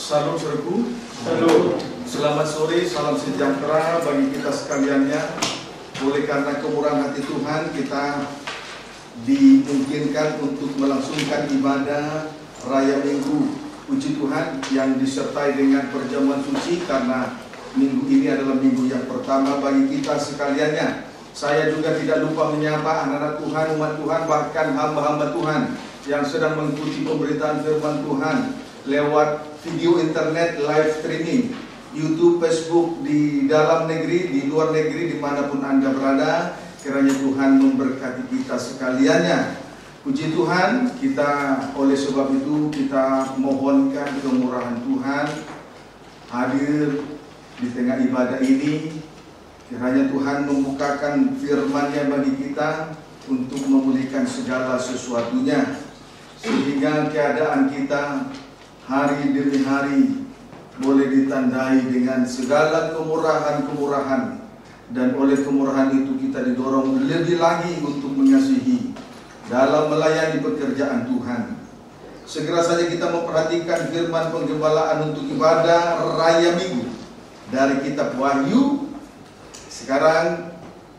Salam serbu. Salam. Selamat sore, salam sejahtera bagi kita sekaliannya. Oleh karena kemurahan hati Tuhan, kita dimungkinkan untuk melangsungkan ibadah Raya Minggu Puji Tuhan yang disertai dengan perjamuan suci, karena minggu ini adalah minggu yang pertama bagi kita sekaliannya. Saya juga tidak lupa menyapa anak-anak Tuhan, umat Tuhan, bahkan hamba-hamba Tuhan yang sedang mengikuti pemberitaan firman Tuhan lewat video internet, live streaming, YouTube, Facebook, di dalam negeri, di luar negeri, dimanapun Anda berada. Kiranya Tuhan memberkati kita sekaliannya. Puji Tuhan, kita oleh sebab itu kita mohonkan kemurahan Tuhan hadir di tengah ibadah ini. Kiranya Tuhan membukakan firman-Nya bagi kita untuk memulihkan segala sesuatunya, sehingga keadaan kita hari demi hari boleh ditandai dengan segala kemurahan-kemurahan, dan oleh kemurahan itu kita didorong lebih lagi untuk mengasihi dalam melayani pekerjaan Tuhan. Segera saja kita memperhatikan firman penggembalaan untuk ibadah Raya Minggu dari kitab Wahyu. Sekarang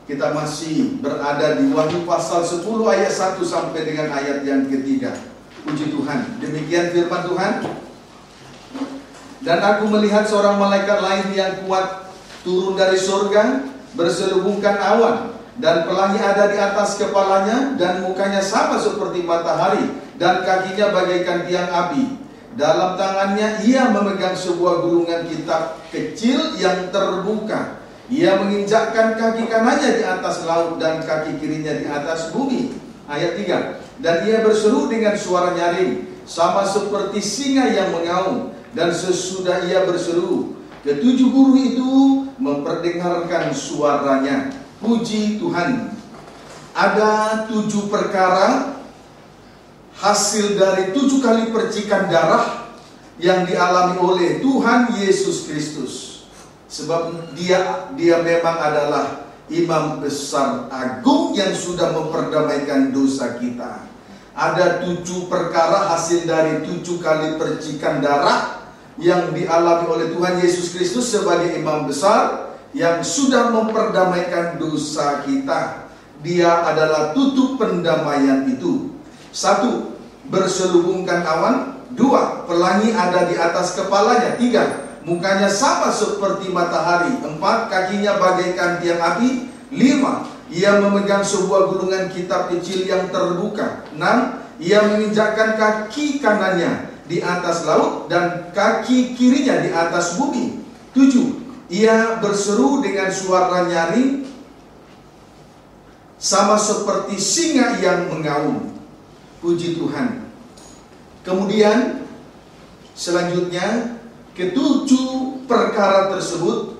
kita masih berada di Wahyu pasal 10 ayat 1 sampai dengan ayat yang ketiga. Puji Tuhan. Demikian firman Tuhan. Dan aku melihat seorang malaikat lain yang kuat turun dari surga, berselubungkan awan, dan pelangi ada di atas kepalanya, dan mukanya sama seperti matahari, dan kakinya bagaikan tiang api. Dalam tangannya ia memegang sebuah gulungan kitab kecil yang terbuka. Ia menginjakkan kaki kanannya di atas laut dan kaki kirinya di atas bumi. Ayat 3. Dan ia berseru dengan suara nyaring, sama seperti singa yang mengaum. Dan sesudah ia berseru, ketujuh guru itu memperdengarkan suaranya. Puji Tuhan. Ada 7 perkara hasil dari 7 kali percikan darah yang dialami oleh Tuhan Yesus Kristus. Sebab dia memang adalah Imam Besar Agung yang sudah memperdamaikan dosa kita. Ada 7 perkara hasil dari 7 kali percikan darah yang dialami oleh Tuhan Yesus Kristus sebagai Imam Besar yang sudah memperdamaikan dosa kita. Dia adalah tutup pendamaian itu. 1. Berselubungkan awan. 2. Pelangi ada di atas kepalanya. 3. Mukanya sama seperti matahari. 4. Kakinya bagaikan tiang api. 5. Ia memegang sebuah gulungan kitab kecil yang terbuka. 6. Ia menginjakkan kaki kanannya di atas laut dan kaki kirinya di atas bumi. 7. Ia berseru dengan suara nyaring, sama seperti singa yang mengaum. Puji Tuhan. Kemudian selanjutnya, ketujuh perkara tersebut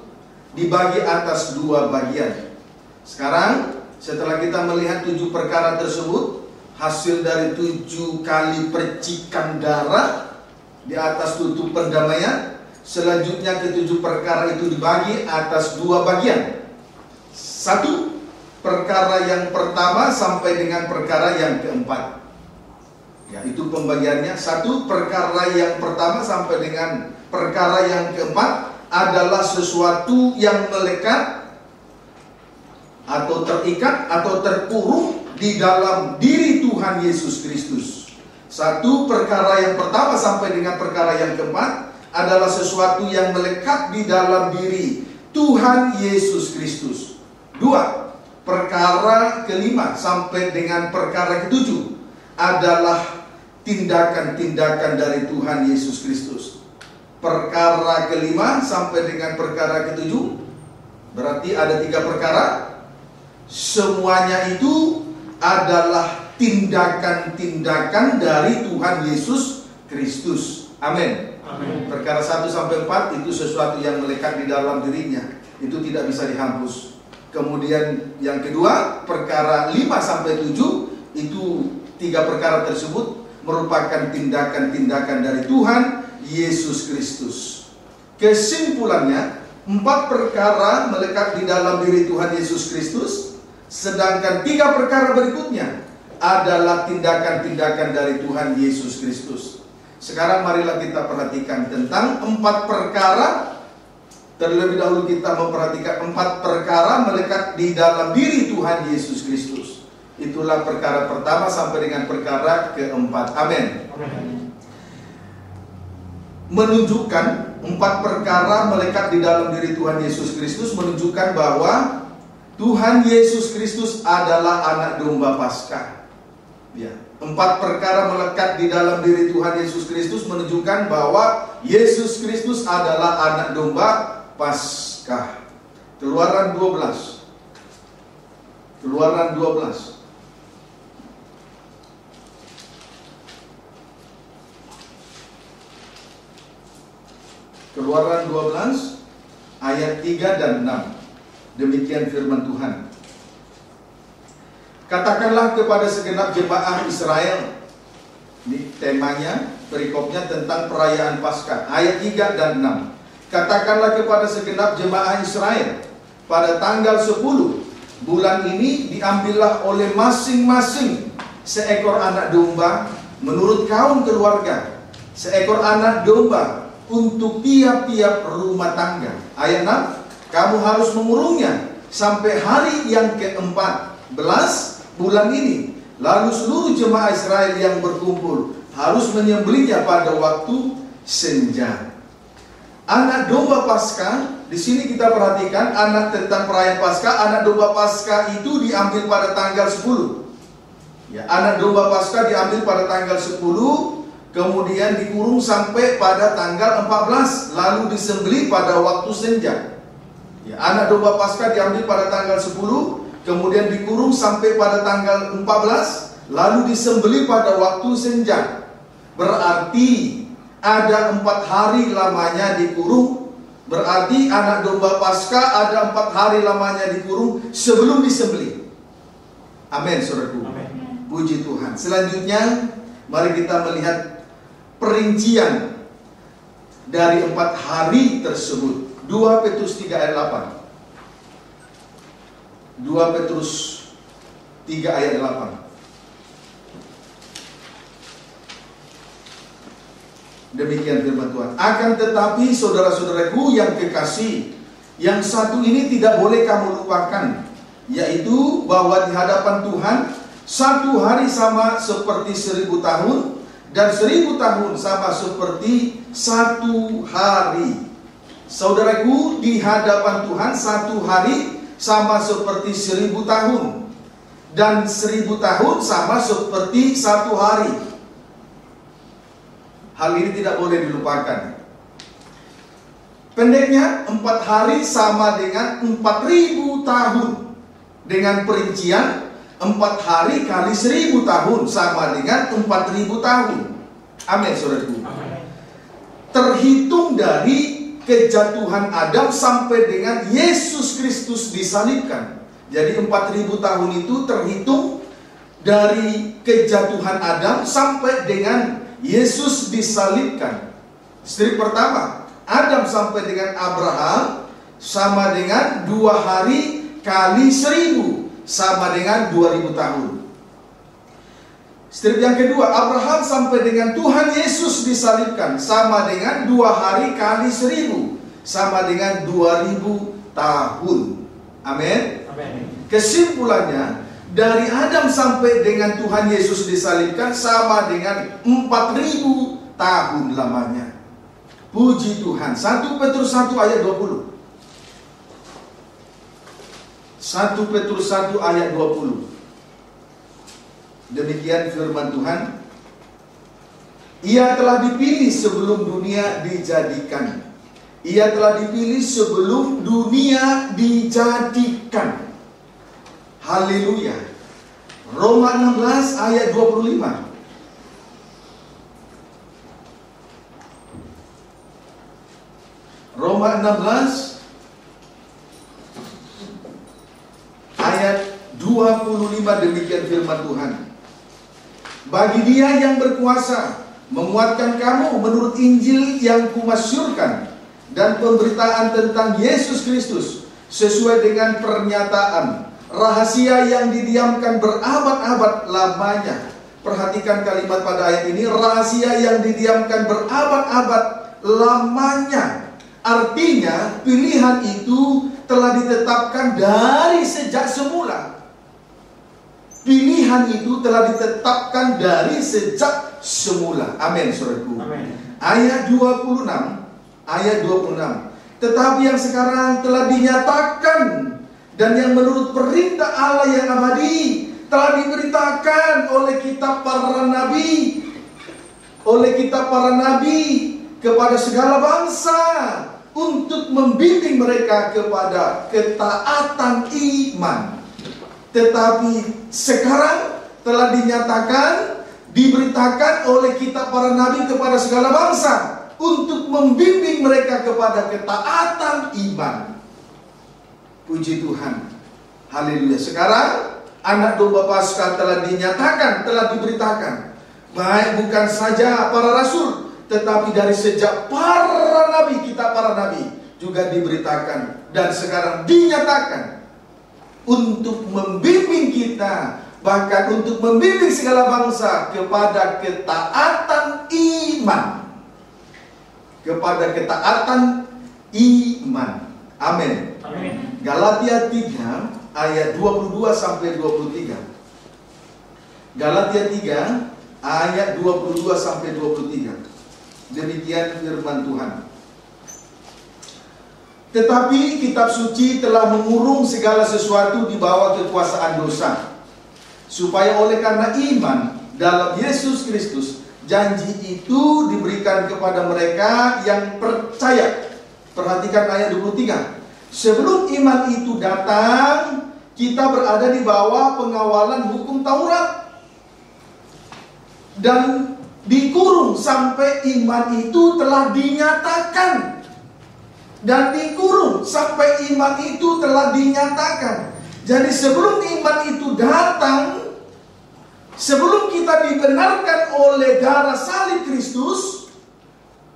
dibagi atas 2 bagian. Sekarang setelah kita melihat 7 perkara tersebut, hasil dari 7 kali percikan darah di atas tutup pendamaian, selanjutnya ke-7 perkara itu dibagi atas 2 bagian. 1. Perkara yang pertama sampai dengan perkara yang keempat. Ya, itu pembagiannya. 1. Perkara yang pertama sampai dengan perkara yang keempat adalah sesuatu yang melekat atau terikat atau terkurung di dalam diri Tuhan Yesus Kristus. 1. Perkara yang pertama sampai dengan perkara yang keempat adalah sesuatu yang melekat di dalam diri Tuhan Yesus Kristus. 2. Perkara kelima sampai dengan perkara ketujuh adalah tindakan-tindakan dari Tuhan Yesus Kristus. Perkara kelima sampai dengan perkara ketujuh berarti ada 3 perkara. Semuanya itu adalah tindakan-tindakan dari Tuhan Yesus Kristus. Amin. Amin. Perkara 1 sampai 4 itu sesuatu yang melekat di dalam dirinya, itu tidak bisa dihapus. Kemudian yang kedua, perkara 5 sampai 7 itu 3 perkara tersebut merupakan tindakan-tindakan dari Tuhan Yesus Kristus. Kesimpulannya, 4 perkara melekat di dalam diri Tuhan Yesus Kristus, sedangkan 3 perkara berikutnya adalah tindakan-tindakan dari Tuhan Yesus Kristus. Sekarang marilah kita perhatikan tentang 4 perkara. Terlebih dahulu kita memperhatikan 4 perkara melekat di dalam diri Tuhan Yesus Kristus. Itulah perkara pertama sampai dengan perkara keempat. Amin. Menunjukkan 4 perkara melekat di dalam diri Tuhan Yesus Kristus, menunjukkan bahwa Tuhan Yesus Kristus adalah anak domba Paskah. Ya, 4 perkara melekat di dalam diri Tuhan Yesus Kristus menunjukkan bahwa Yesus Kristus adalah anak domba Paskah. Keluaran 12. Keluaran 12. Keluaran 12 ayat 3 dan 6. Demikian firman Tuhan. Katakanlah kepada segenap jemaah Israel. Ini temanya, perikopnya tentang perayaan Paskah. Ayat 3 dan 6. Katakanlah kepada segenap jemaah Israel, pada tanggal 10 bulan ini diambillah oleh masing-masing seekor anak domba menurut kaum keluarga, seekor anak domba untuk tiap-tiap rumah tangga. Ayat 6, kamu harus mengurungnya sampai hari yang ke-14 bulan ini. Lalu seluruh jemaah Israel yang berkumpul harus menyembelihnya pada waktu senja. Anak domba Paskah, di sini kita perhatikan anak tentang perayaan Paskah. Anak domba Paskah itu diambil pada tanggal 10. Ya, anak domba Paskah diambil pada tanggal 10. Kemudian dikurung sampai pada tanggal 14, lalu disembelih pada waktu senja. Ya, anak domba Paskah diambil pada tanggal 10, kemudian dikurung sampai pada tanggal 14, lalu disembelih pada waktu senja. Berarti ada 4 hari lamanya dikurung. Berarti anak domba Paskah ada 4 hari lamanya dikurung sebelum disembelih. Amin, saudaraku. Puji Tuhan. Selanjutnya, mari kita melihat perincian dari 4 hari tersebut. 2 Petrus 3 ayat 8. 2 Petrus 3 ayat 8. Demikian firman Tuhan. Akan tetapi saudara-saudaraku yang kekasih, yang satu ini tidak boleh kamu lupakan, yaitu bahwa di hadapan Tuhan 1 hari sama seperti 1000 tahun, dan 1000 tahun sama seperti 1 hari. Saudaraku, di hadapan Tuhan 1 hari sama seperti 1000 tahun, dan 1000 tahun sama seperti 1 hari. Hal ini tidak boleh dilupakan. Pendeknya, 4 hari sama dengan 4000 tahun. Dengan perincian 4 hari kali 1000 tahun sama dengan 4000 tahun. Amin, saudaraku. Terhitung dari kejatuhan Adam sampai dengan Yesus Kristus disalibkan. Jadi 4000 tahun itu terhitung dari kejatuhan Adam sampai dengan Yesus disalibkan. Strip pertama, Adam sampai dengan Abraham sama dengan 2 hari kali 1000 sama dengan 2000 tahun. Strip yang kedua, Abraham sampai dengan Tuhan Yesus disalibkan sama dengan 2 hari kali 1000 sama dengan 2000 tahun. Amin. Kesimpulannya, dari Adam sampai dengan Tuhan Yesus disalibkan sama dengan 4000 tahun lamanya. Puji Tuhan. 1 Petrus 1 ayat 20. 1 Petrus 1 ayat 20. Demikian firman Tuhan. Ia telah dipilih sebelum dunia dijadikan. Ia telah dipilih sebelum dunia dijadikan. Haleluya. Roma 16 ayat 25. Roma 16 ayat 25, demikian firman Tuhan. Bagi Dia yang berkuasa menguatkan kamu menurut Injil yang kumasyurkan dan pemberitaan tentang Yesus Kristus sesuai dengan pernyataan rahasia yang didiamkan berabad-abad lamanya perhatikan kalimat pada ayat ini, rahasia yang didiamkan berabad-abad lamanya. Artinya pilihan itu telah ditetapkan dari sejak semula. Pilihan itu telah ditetapkan dari sejak semula. Amin, saudaraku. Ayat 26. Tetapi yang sekarang telah dinyatakan dan yang menurut perintah Allah yang abadi telah diberitakan oleh kitab para nabi, kepada segala bangsa untuk membimbing mereka kepada ketaatan iman. Tetapi sekarang telah dinyatakan, diberitakan oleh kitab para nabi kepada segala bangsa untuk membimbing mereka kepada ketaatan iman. Puji Tuhan. Haleluya. Sekarang anak domba Paskah telah dinyatakan, telah diberitakan. Baik bukan saja para rasul, tetapi dari sejak para nabi, kitab para nabi juga diberitakan dan sekarang dinyatakan untuk membimbing kita, bahkan untuk membimbing segala bangsa kepada ketaatan iman. Kepada ketaatan iman. Amin. Galatia 3 ayat 22 sampai 23. Galatia 3 ayat 22 sampai 23. Demikian firman Tuhan. Tetapi kitab suci telah mengurung segala sesuatu di bawah kekuasaan dosa, supaya oleh karena iman dalam Yesus Kristus, janji itu diberikan kepada mereka yang percaya. Perhatikan ayat 23. Sebelum iman itu datang, kita berada di bawah pengawalan hukum Taurat dan dikurung sampai iman itu telah dinyatakan. Dan dikurung sampai iman itu telah dinyatakan. Jadi sebelum iman itu datang, sebelum kita dibenarkan oleh darah salib Kristus,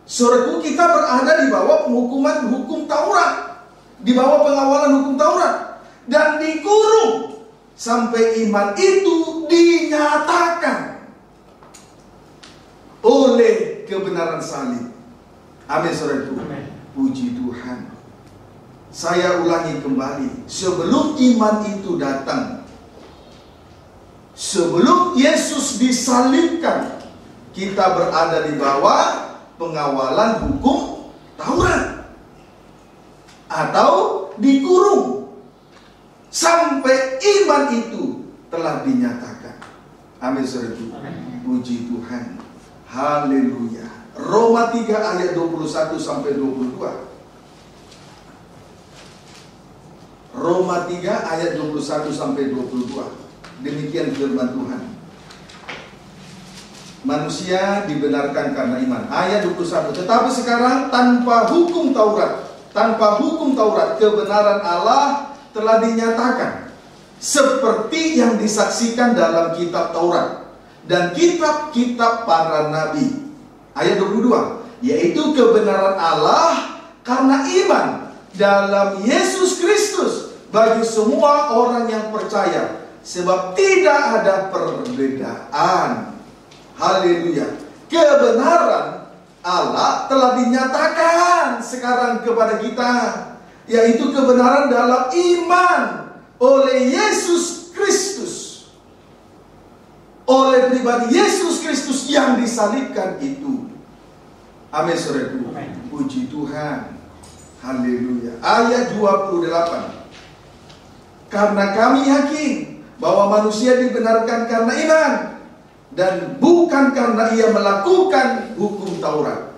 saudaraku, kita berada di bawah penghukuman hukum Taurat, di bawah pengawalan hukum Taurat, dan dikurung sampai iman itu dinyatakan oleh kebenaran salib. Amin, saudaraku. Puji Tuhan. Saya ulangi kembali, sebelum iman itu datang, sebelum Yesus disalibkan, kita berada di bawah pengawalan hukum Taurat atau dikurung sampai iman itu telah dinyatakan. Amin, saudaraku. Puji Tuhan. Haleluya. Roma 3 ayat 21 sampai 22. Roma 3 ayat 21 sampai 22. Demikian firman Tuhan. Manusia dibenarkan karena iman. Ayat 21. Tetapi sekarang tanpa hukum Taurat, kebenaran Allah telah dinyatakan, seperti yang disaksikan dalam kitab Taurat dan kitab-kitab para nabi. Ayat 22, yaitu kebenaran Allah karena iman dalam Yesus Kristus bagi semua orang yang percaya, sebab tidak ada perbedaan. Haleluya. Kebenaran Allah telah dinyatakan sekarang kepada kita, yaitu kebenaran dalam iman oleh Yesus Kristus, oleh pribadi Yesus Kristus yang disalibkan itu. Amin, saudaraku. Puji Tuhan. Haleluya. Ayat 28. Karena kami yakin bahwa manusia dibenarkan karena iman dan bukan karena ia melakukan hukum Taurat.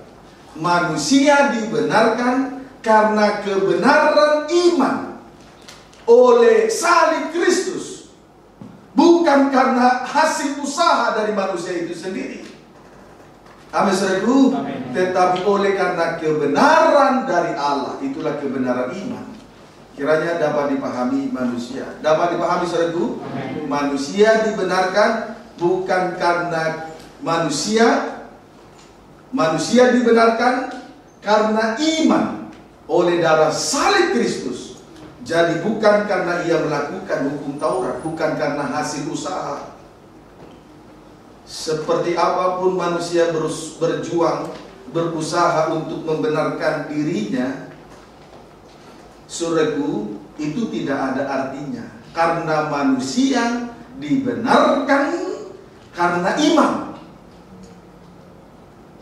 Manusia dibenarkan karena kebenaran iman oleh salib Kristus, bukan karena hasil usaha dari manusia itu sendiri. Amin, saudaraku. Tetapi oleh karena kebenaran dari Allah. Itulah kebenaran iman. Kiranya dapat dipahami manusia. Dapat dipahami, saudaraku. Manusia dibenarkan bukan karena manusia. Manusia dibenarkan karena iman oleh darah salib Kristus. Jadi bukan karena ia melakukan hukum Taurat, bukan karena hasil usaha. Seperti apapun manusia berjuang, berusaha untuk membenarkan dirinya, saudaraku, itu tidak ada artinya. Karena manusia dibenarkan karena iman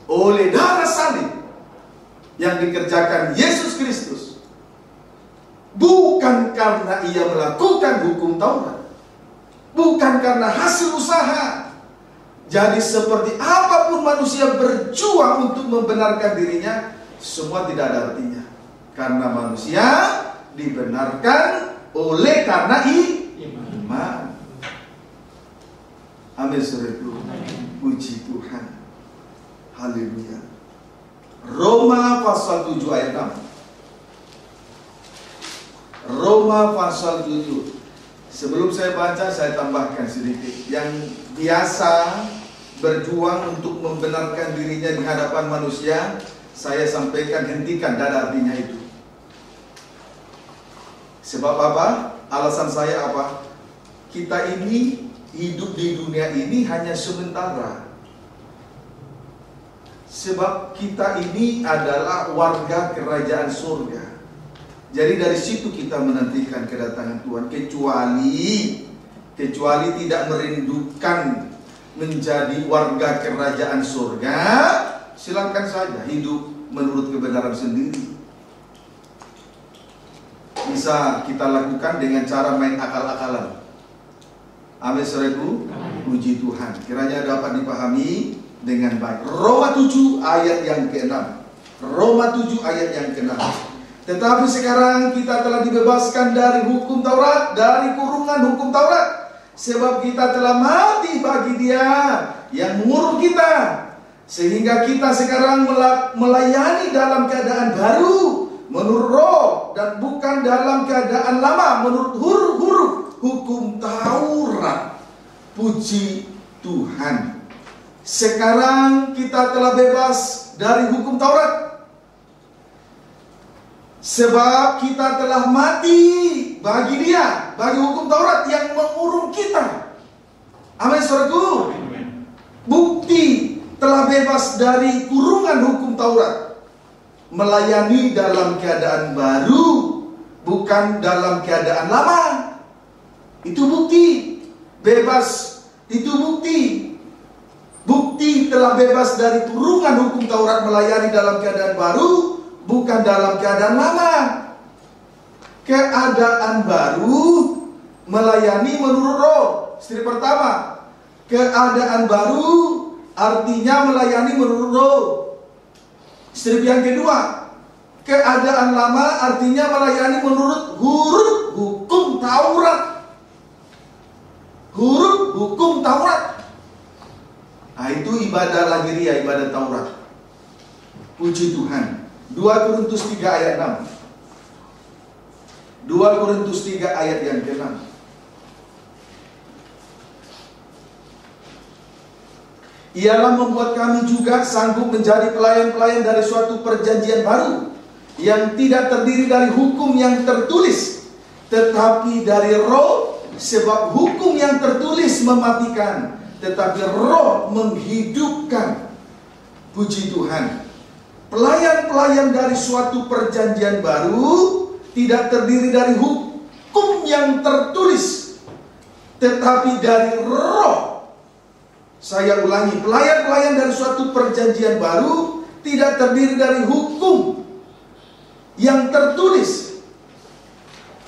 oleh darah salib yang dikerjakan Yesus Kristus, bukan karena ia melakukan hukum Taurat, bukan karena hasil usaha. Jadi seperti apapun manusia berjuang untuk membenarkan dirinya, semua tidak ada artinya. Karena manusia dibenarkan oleh karena iman. Amin, saudaraku. Puji Tuhan. Haleluya. Roma pasal 7 ayat 6. Roma pasal 7. Sebelum saya baca, saya tambahkan sedikit. Yang biasa berjuang untuk membenarkan dirinya di hadapan manusia, saya sampaikan, hentikan, tidak ada artinya itu. Sebab apa? Alasan saya apa? Kita ini hidup di dunia ini hanya sementara. Sebab kita ini adalah warga kerajaan surga. Jadi dari situ kita menantikan kedatangan Tuhan. Kecuali tidak merindukan menjadi warga kerajaan surga, silakan saja hidup menurut kebenaran sendiri. Bisa kita lakukan dengan cara main akal-akalan. Amin, saudaraku. Puji Tuhan. Kiranya dapat dipahami dengan baik. Roma 7 ayat yang ke-6. Roma 7 ayat yang ke-6. Tetapi sekarang kita telah dibebaskan dari hukum Taurat, dari kurungan hukum Taurat. Sebab kita telah mati bagi Dia yang mengurung kita, sehingga kita sekarang melayani dalam keadaan baru menurut roh, dan bukan dalam keadaan lama menurut huruf-huruf hukum Taurat. Puji Tuhan. Sekarang kita telah bebas dari hukum Taurat, sebab kita telah mati bagi Dia, bagi hukum Taurat yang mengurung kita. Amin, saudaraku. Bukti telah bebas dari kurungan hukum Taurat, melayani dalam keadaan baru, bukan dalam keadaan lama. Itu bukti. Bebas, itu bukti. Bukti telah bebas dari kurungan hukum Taurat, melayani dalam keadaan baru, bukan dalam keadaan lama. Keadaan baru, melayani menurut roh. Istri pertama, keadaan baru artinya melayani menurut roh. Istri yang kedua, keadaan lama artinya melayani menurut huruf hukum Taurat. Huruf hukum Taurat. Nah, itu ibadah lahiriah, ibadah Taurat. Puji Tuhan. 2 Korintus 3 ayat 6. 2 Korintus 3 ayat yang ke-6. Ialah membuat kami juga sanggup menjadi pelayan-pelayan dari suatu perjanjian baru, yang tidak terdiri dari hukum yang tertulis, tetapi dari roh. Sebab hukum yang tertulis mematikan, tetapi roh menghidupkan. Puji Tuhan. Pelayan-pelayan dari suatu perjanjian baru tidak terdiri dari hukum yang tertulis, tetapi dari roh. Saya ulangi, pelayan-pelayan dari suatu perjanjian baru tidak terdiri dari hukum yang tertulis.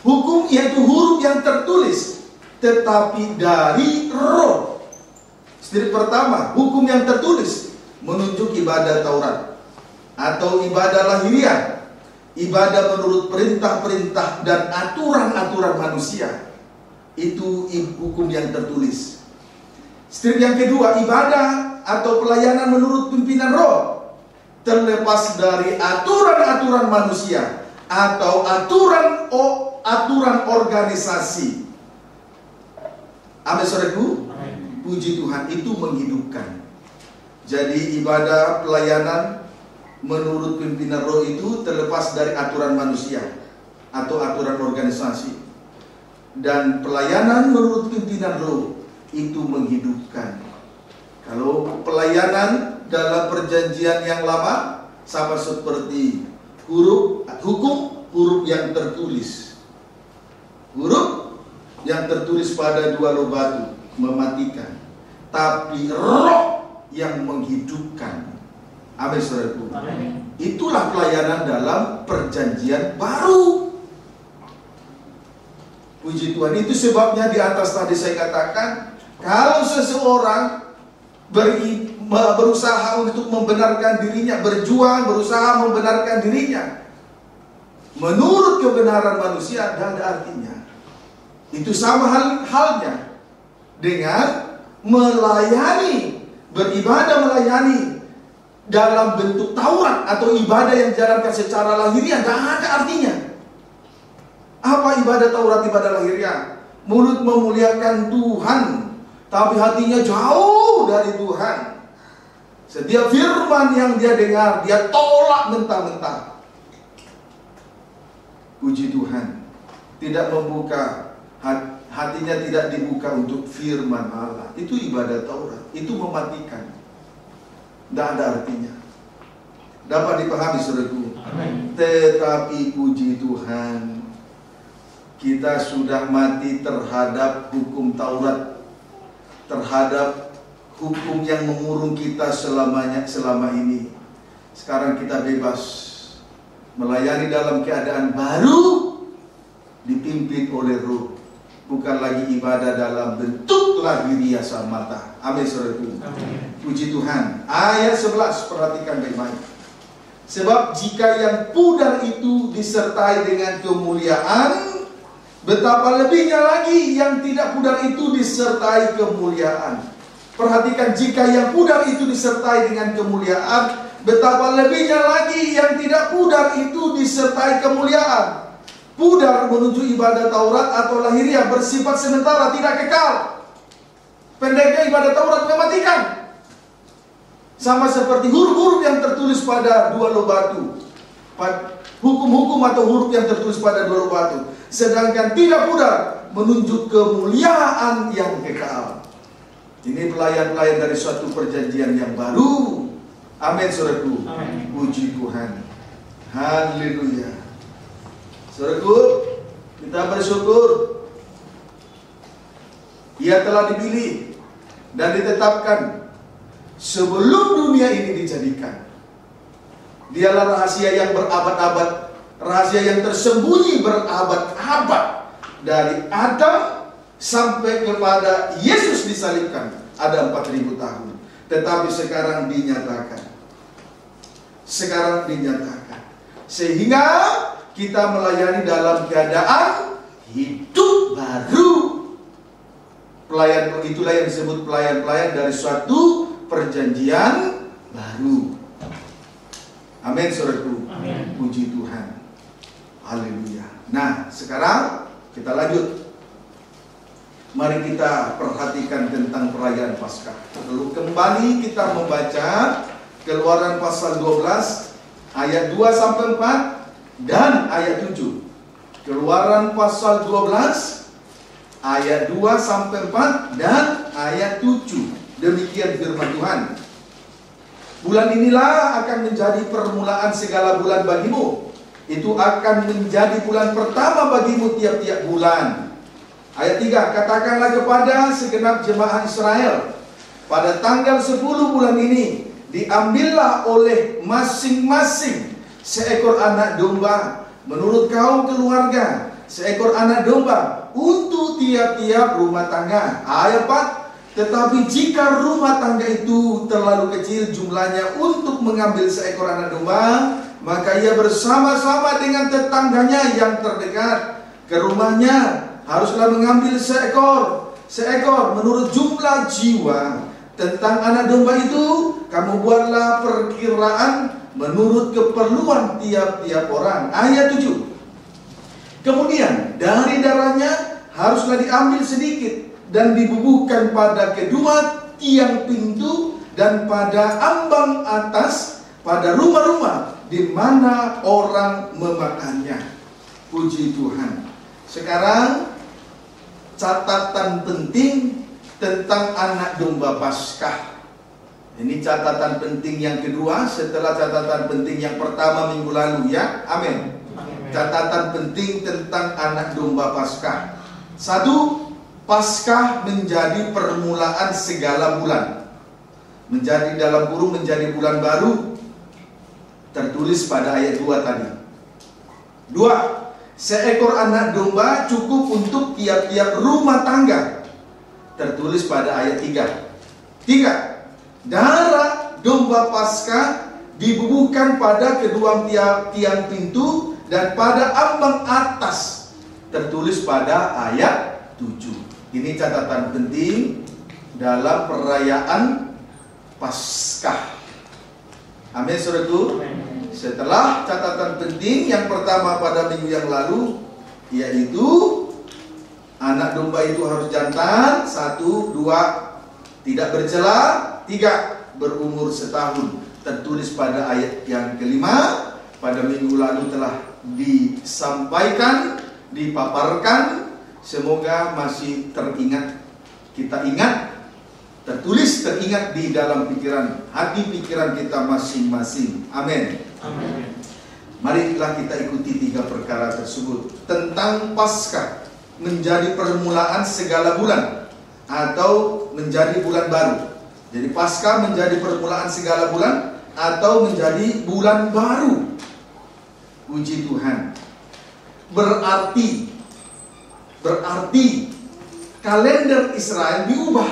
Hukum yaitu huruf yang tertulis, tetapi dari roh. Step pertama, hukum yang tertulis menunjuk ibadah Taurat atau ibadah lahiriah, ibadah menurut perintah-perintah dan aturan-aturan manusia. Itu hukum yang tertulis. Step yang kedua, ibadah atau pelayanan menurut pimpinan roh, terlepas dari aturan-aturan manusia atau aturan organisasi. Amin, saudaraku. Puji Tuhan, itu menghidupkan. Jadi ibadah pelayanan menurut pimpinan roh itu terlepas dari aturan manusia atau aturan organisasi. Dan pelayanan menurut pimpinan roh itu menghidupkan. Kalau pelayanan dalam perjanjian yang lama sama seperti hukum yang tertulis. Huruf yang tertulis pada dua loh batu mematikan, tapi roh yang menghidupkan. Amin, saudaraku. Itulah pelayanan dalam perjanjian baru. Puji Tuhan. Itu sebabnya di atas tadi saya katakan, kalau seseorang berusaha untuk membenarkan dirinya, berjuang, berusaha membenarkan dirinya menurut kebenaran manusia, tidak ada artinya. Itu sama halnya dengan melayani, beribadah melayani dalam bentuk Taurat atau ibadah yang dijalankan secara lahiriah, tidak ada artinya. Apa ibadah Taurat, ibadah lahiriah? Mulut memuliakan Tuhan, tapi hatinya jauh dari Tuhan. Setiap firman yang dia dengar, dia tolak mentah-mentah. Puji Tuhan, tidak membuka hatinya, tidak dibuka untuk firman Allah. Itu ibadah Taurat, itu mematikan, tidak ada artinya. Dapat dipahami, saudaraku. Tetapi puji Tuhan, kita sudah mati terhadap hukum Taurat, terhadap hukum yang mengurung kita selama ini. Sekarang kita bebas melayani dalam keadaan baru, dipimpin oleh Roh, bukan lagi ibadah dalam bentuk lahiriah semata. Amin, saudaraku. Puji Tuhan. Ayat 11, perhatikan baik-baik. Sebab jika yang pudar itu disertai dengan kemuliaan, betapa lebihnya lagi yang tidak pudar itu disertai kemuliaan. Perhatikan, jika yang pudar itu disertai dengan kemuliaan, betapa lebihnya lagi yang tidak pudar itu disertai kemuliaan. Pudar menuju ibadah Taurat atau lahiriah bersifat sementara, tidak kekal. Pendeknya ibadah Taurat mematikan. Sama seperti huruf-huruf yang tertulis pada dua loh batu. Hukum-hukum atau huruf yang tertulis pada dua loh batu. Sedangkan tidak pudar menunjuk kemuliaan yang kekal. Ini pelayan-pelayan dari suatu perjanjian yang baru. Amin, saudaraku. Puji Tuhan. Haleluya. Saudaraku, kita bersyukur Ia telah dipilih dan ditetapkan sebelum dunia ini dijadikan. Dialah rahasia yang berabad-abad, rahasia yang tersembunyi berabad-abad, dari Adam sampai kepada Yesus disalibkan, ada 4000 tahun. Tetapi sekarang dinyatakan. Sehingga kita melayani dalam keadaan hidup baru. Pelayan, itulah yang disebut pelayan-pelayan dari suatu perjanjian baru. Amin, saudaraku. Puji Tuhan. Haleluya. Nah, sekarang kita lanjut. Mari kita perhatikan tentang perayaan Paskah. Lalu kembali kita membaca Keluaran pasal 12 ayat 2 sampai 4 dan ayat 7. Keluaran pasal 12 ayat 2 sampai 4 dan ayat 7. Demikian firman Tuhan. Bulan inilah akan menjadi permulaan segala bulan bagimu. Itu akan menjadi bulan pertama bagimu tiap-tiap bulan. Ayat 3, katakanlah kepada segenap jemaah Israel, pada tanggal 10 bulan ini, diambillah oleh masing-masing seekor anak domba, menurut kaum keluarga, seekor anak domba, untuk tiap-tiap rumah tangga. Ayat 4, tetapi jika rumah tangga itu terlalu kecil jumlahnya untuk mengambil seekor anak domba, maka ia bersama-sama dengan tetangganya yang terdekat ke rumahnya haruslah mengambil seekor menurut jumlah jiwa. Tentang anak domba itu, kamu buatlah perkiraan menurut keperluan tiap-tiap orang. Ayat 7. Kemudian dari darahnya haruslah diambil sedikit dan dibubuhkan pada kedua tiang pintu dan pada ambang atas, pada rumah-rumah di mana orang memakannya. Puji Tuhan. Sekarang catatan penting tentang anak domba Paskah. Ini catatan penting yang kedua setelah catatan penting yang pertama minggu lalu, ya. Amin. Catatan penting tentang anak domba Paskah. 1. Paskah menjadi permulaan segala bulan. Menjadi dalam kurung menjadi bulan baru. Tertulis pada ayat 2 tadi. 2. Seekor anak domba cukup untuk tiap-tiap rumah tangga. Tertulis pada ayat 3. 3. Darah domba Paskah dibubuhkan pada kedua tiang pintu dan pada ambang atas. Tertulis pada ayat 7. Ini catatan penting dalam perayaan Paskah. Amin, saudaraku. Setelah catatan penting yang pertama pada minggu yang lalu, yaitu anak domba itu harus jantan. 1, 2, tidak bercela. 3, berumur setahun. Tertulis pada ayat yang kelima. Pada minggu lalu telah disampaikan, dipaparkan. Semoga masih teringat. Kita ingat, tertulis, teringat di dalam pikiran, hati pikiran kita masing-masing. Amin. Amin. Marilah kita ikuti 3 perkara tersebut. Tentang Paskah menjadi permulaan segala bulan atau menjadi bulan baru. Jadi Paskah menjadi permulaan segala bulan atau menjadi bulan baru. Puji Tuhan. Berarti kalender Israel diubah.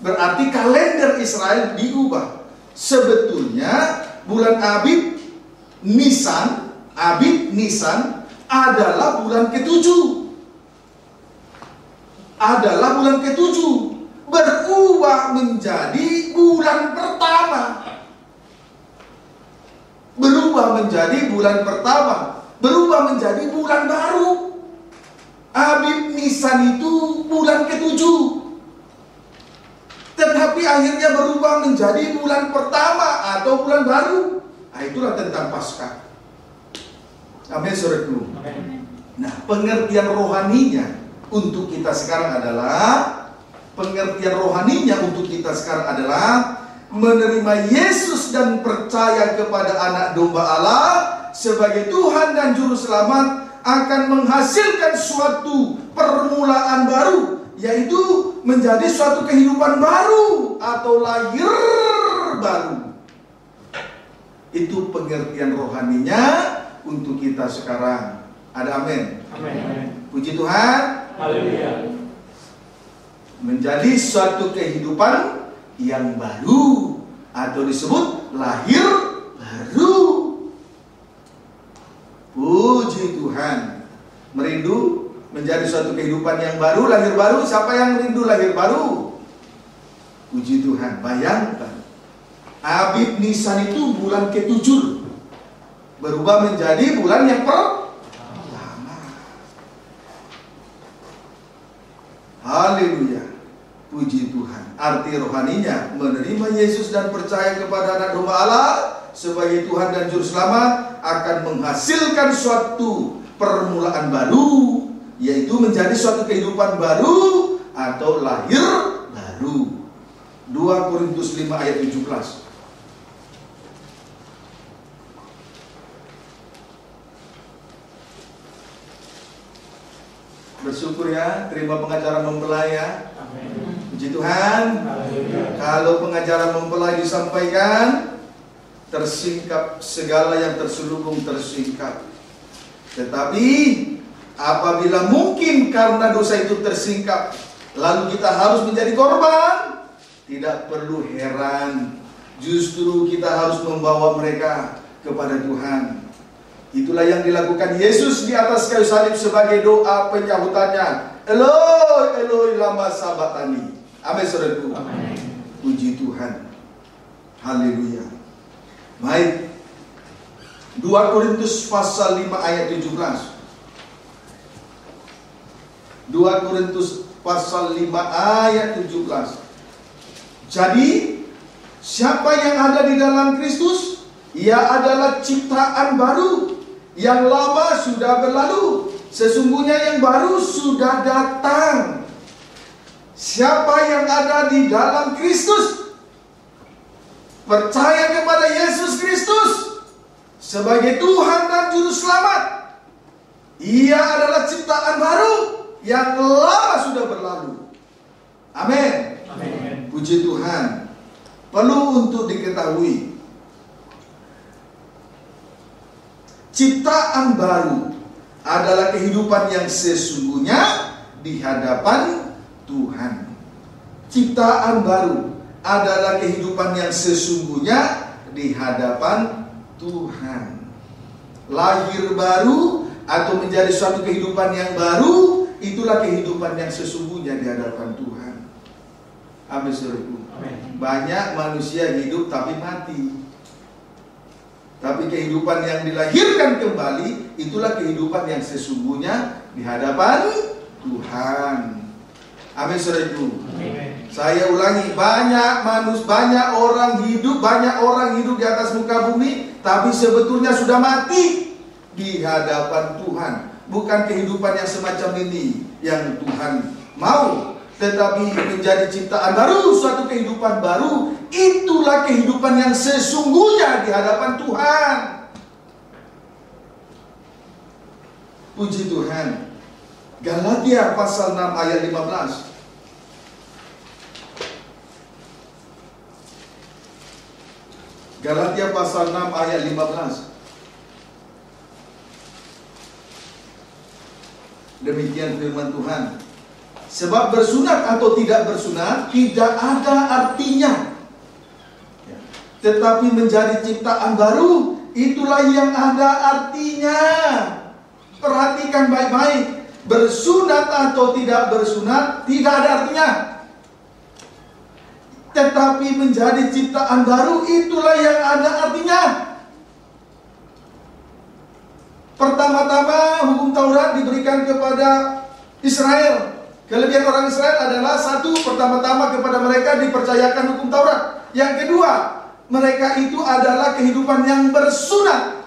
Berarti kalender Israel diubah. Sebetulnya bulan Abib Nisan adalah bulan ke-7. Adalah bulan ke-7. Berubah menjadi bulan pertama. Berubah menjadi bulan pertama. Berubah menjadi bulan baru. Abib Nisan itu bulan ke-7. Tetapi akhirnya berubah menjadi bulan pertama atau bulan baru. Nah, itulah tentang Paskah. Amin, saudaraku. Nah, pengertian rohaninya untuk kita sekarang adalah menerima Yesus dan percaya kepada anak domba Allah sebagai Tuhan dan Juru Selamat akan menghasilkan suatu permulaan baru, yaitu menjadi suatu kehidupan baru atau lahir baru. Itu pengertian rohaninya untuk kita sekarang. Ada amin? Amin. Puji Tuhan. Haleluya. Menjadi suatu kehidupan yang baru atau disebut lahir baru. Puji Tuhan. Merindu menjadi suatu kehidupan yang baru, lahir baru. Siapa yang merindu lahir baru? Puji Tuhan. Bayangkan, Abib Nisan itu bulan ke-7 berubah menjadi bulan yang pertama. Haleluya. Puji Tuhan. Arti rohaninya menerima Yesus dan percaya kepada anak domba Allah sebagai Tuhan dan Juru Selamat akan menghasilkan suatu permulaan baru, yaitu menjadi suatu kehidupan baru atau lahir baru. 2 Korintus 5 ayat 17. Bersyukur ya, terima pengacara mempelai ya. Amin. Puji Tuhan. Haleluya. Kalau pengajaran mempelai disampaikan, tersingkap segala yang terselubung tersingkap. Tetapi apabila mungkin karena dosa itu tersingkap, lalu kita harus menjadi korban, tidak perlu heran. Justru kita harus membawa mereka kepada Tuhan. Itulah yang dilakukan Yesus di atas kayu salib sebagai doa penyahutannya. Eloi, Eloi, lama sabachthani. Amin, saudaraku. Amin. Puji Tuhan. Haleluya. Baik. 2 Korintus pasal 5 ayat 17. 2 Korintus pasal 5 ayat 17. Jadi, siapa yang ada di dalam Kristus, ia adalah ciptaan baru. Yang lama sudah berlalu, sesungguhnya yang baru sudah datang. Siapa yang ada di dalam Kristus, percaya kepada Yesus Kristus sebagai Tuhan dan Juru Selamat. Ia adalah ciptaan baru yang lama sudah berlalu. Amin. Amin. Puji Tuhan. Perlu untuk diketahui, ciptaan baru adalah kehidupan yang sesungguhnya di hadapan Tuhan. Ciptaan baru adalah kehidupan yang sesungguhnya di hadapan Tuhan. Lahir baru atau menjadi suatu kehidupan yang baru, itulah kehidupan yang sesungguhnya di hadapan Tuhan. Amin, saudaraku. Banyak manusia hidup tapi mati. Tapi kehidupan yang dilahirkan kembali, itulah kehidupan yang sesungguhnya di hadapan Tuhan. Amin, saudaraku. Saya ulangi, banyak orang hidup di atas muka bumi, tapi sebetulnya sudah mati di hadapan Tuhan. Bukan kehidupan yang semacam ini yang Tuhan mau, tetapi menjadi ciptaan baru, suatu kehidupan baru. Itulah kehidupan yang sesungguhnya di hadapan Tuhan. Puji Tuhan. Galatia pasal 6 ayat 15. Galatia pasal 6 ayat 15. Demikian firman Tuhan. Sebab bersunat atau tidak bersunat tidak ada artinya, tetapi menjadi ciptaan baru, itulah yang ada artinya. Perhatikan baik-baik. Bersunat atau tidak bersunat tidak ada artinya, tetapi menjadi ciptaan baru, itulah yang ada artinya. Pertama-tama hukum Taurat diberikan kepada Israel. Kelebihan orang Israel adalah satu, pertama-tama kepada mereka dipercayakan hukum Taurat. Yang kedua, mereka itu adalah kehidupan yang bersunat.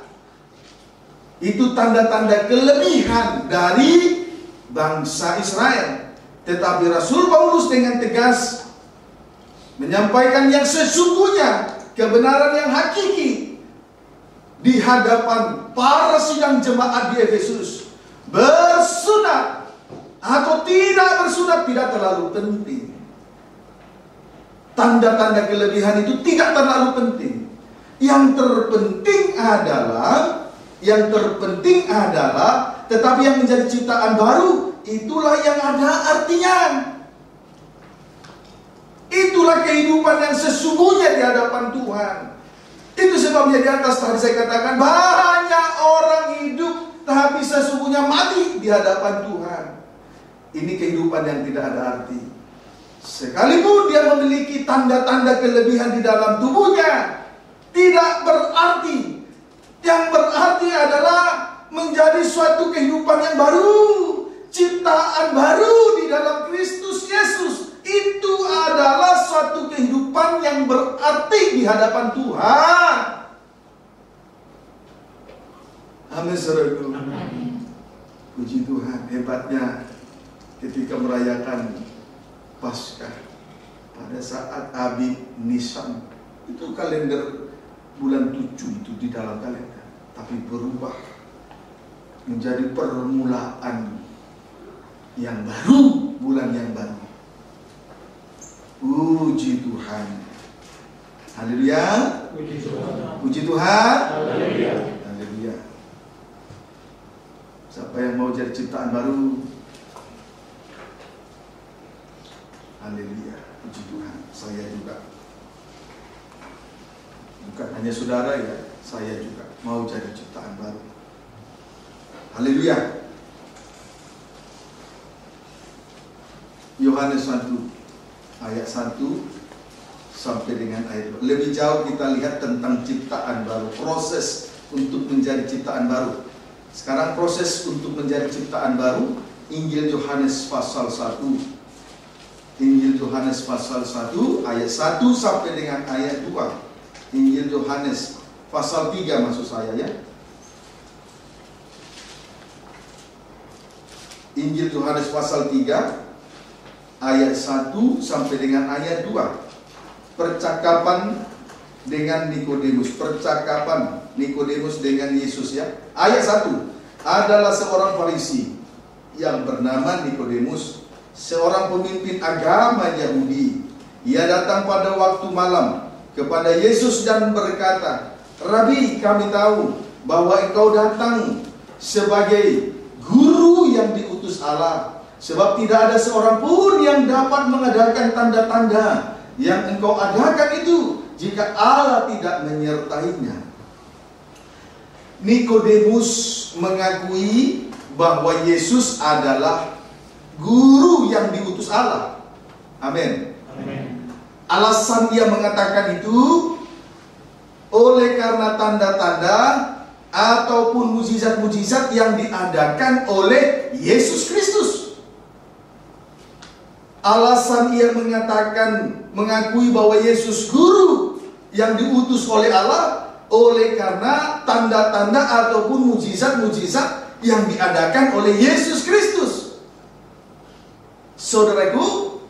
Itu tanda-tanda kelebihan dari bangsa Israel. Tetapi Rasul Paulus dengan tegas menyampaikan yang sesungguhnya, kebenaran yang hakiki di hadapan para sidang jemaat di Efesus. Bersunat atau tidak bersunat tidak terlalu penting. Tanda-tanda kelebihan itu tidak terlalu penting. Yang terpenting adalah tetapi yang menjadi ciptaan baru, itulah yang ada artinya. Itulah kehidupan yang sesungguhnya di hadapan Tuhan. Itu sebabnya di atas tadi saya katakan, banyak orang hidup tapi sesungguhnya mati di hadapan Tuhan. Ini kehidupan yang tidak ada arti. Sekalipun dia memiliki tanda-tanda kelebihan di dalam tubuhnya, tidak berarti. Yang berarti adalah menjadi suatu kehidupan yang baru, ciptaan baru di dalam Kristus Yesus. Itu adalah suatu kehidupan yang berarti di hadapan Tuhan. Amin, saudaraku. Puji Tuhan. Hebatnya ketika merayakan Paskah pada saat Abib Nisan, itu kalender bulan 7 itu di dalam kalender, tapi berubah menjadi permulaan yang baru, bulan yang baru. Puji Tuhan. Haleluya. Puji Tuhan. Puji Tuhan. Haleluya. Haleluya. Siapa yang mau jadi ciptaan baru? Haleluya. Puji Tuhan. Saya juga. Bukan hanya saudara ya, saya juga mau jadi ciptaan baru. Haleluya. Yohanes 1 ayat 1 sampai dengan ayat 2. Lebih jauh kita lihat tentang ciptaan baru, proses untuk menjadi ciptaan baru. Sekarang proses untuk menjadi ciptaan baru, Injil Yohanes pasal 1. Injil Yohanes pasal 1 ayat 1 sampai dengan ayat 2. Injil Yohanes pasal 3 maksud saya ya. Injil Yohanes pasal 3 ayat 1 sampai dengan ayat 2. Percakapan dengan Nikodemus. Percakapan Nikodemus dengan Yesus ya. Ayat 1. Adalah seorang Farisi yang bernama Nikodemus, seorang pemimpin agama Yahudi. Ia datang pada waktu malam kepada Yesus dan berkata, "Rabi, kami tahu bahwa engkau datang sebagai guru yang diutus Allah, sebab tidak ada seorang pun yang dapat mengadakan tanda-tanda yang engkau adakan itu jika Allah tidak menyertainya." Nikodemus mengakui bahwa Yesus adalah guru yang diutus Allah. Amin. Alasan dia mengatakan itu oleh karena tanda-tanda ataupun mujizat-mujizat yang diadakan oleh Yesus Kristus. Alasan ia mengakui bahwa Yesus guru yang diutus oleh Allah oleh karena tanda-tanda ataupun mujizat-mujizat yang diadakan oleh Yesus Kristus. Saudaraku,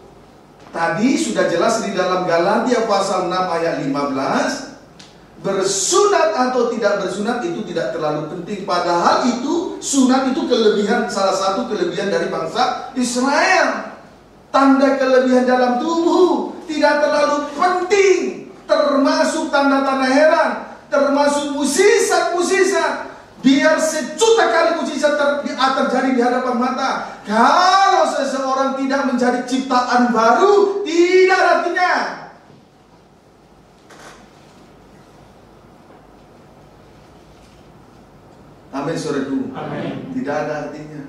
tadi sudah jelas di dalam Galatia pasal 6 ayat 15, bersunat atau tidak bersunat itu tidak terlalu penting. Padahal itu, sunat itu kelebihan, salah satu kelebihan dari bangsa Israel. Tanda kelebihan dalam tubuh tidak terlalu penting, termasuk tanda-tanda heran, termasuk mukjizat-mukjizat. Biar sejuta kali mukjizat terjadi di hadapan mata, kalau seseorang tidak menjadi ciptaan baru, tidak artinya. Amin, saudaraku. Tidak ada artinya.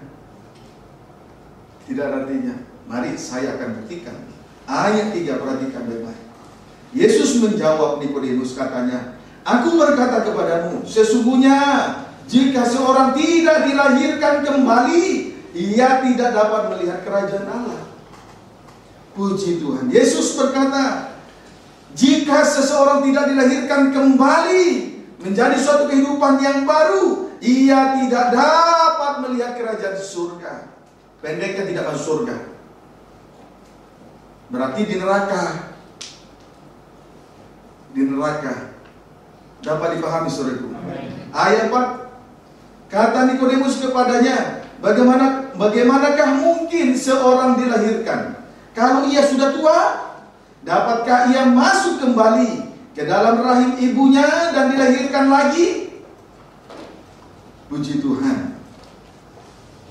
Tidak ada artinya. Mari saya akan buktikan. Ayat 3, perhatikan baik-baik. Yesus menjawab Nikodemus, katanya, "Aku berkata kepadamu, sesungguhnya jika seorang tidak dilahirkan kembali, ia tidak dapat melihat kerajaan Allah." Puji Tuhan. Yesus berkata, jika seseorang tidak dilahirkan kembali menjadi suatu kehidupan yang baru, ia tidak dapat melihat kerajaan surga. Pendeknya tidak masuk surga. Berarti di neraka. Di neraka. Dapat dipahami, saudaraku. Ayat 4. Kata Nikodemus kepadanya, bagaimanakah mungkin seorang dilahirkan kalau ia sudah tua? Dapatkah ia masuk kembali ke dalam rahim ibunya dan dilahirkan lagi? Puji Tuhan.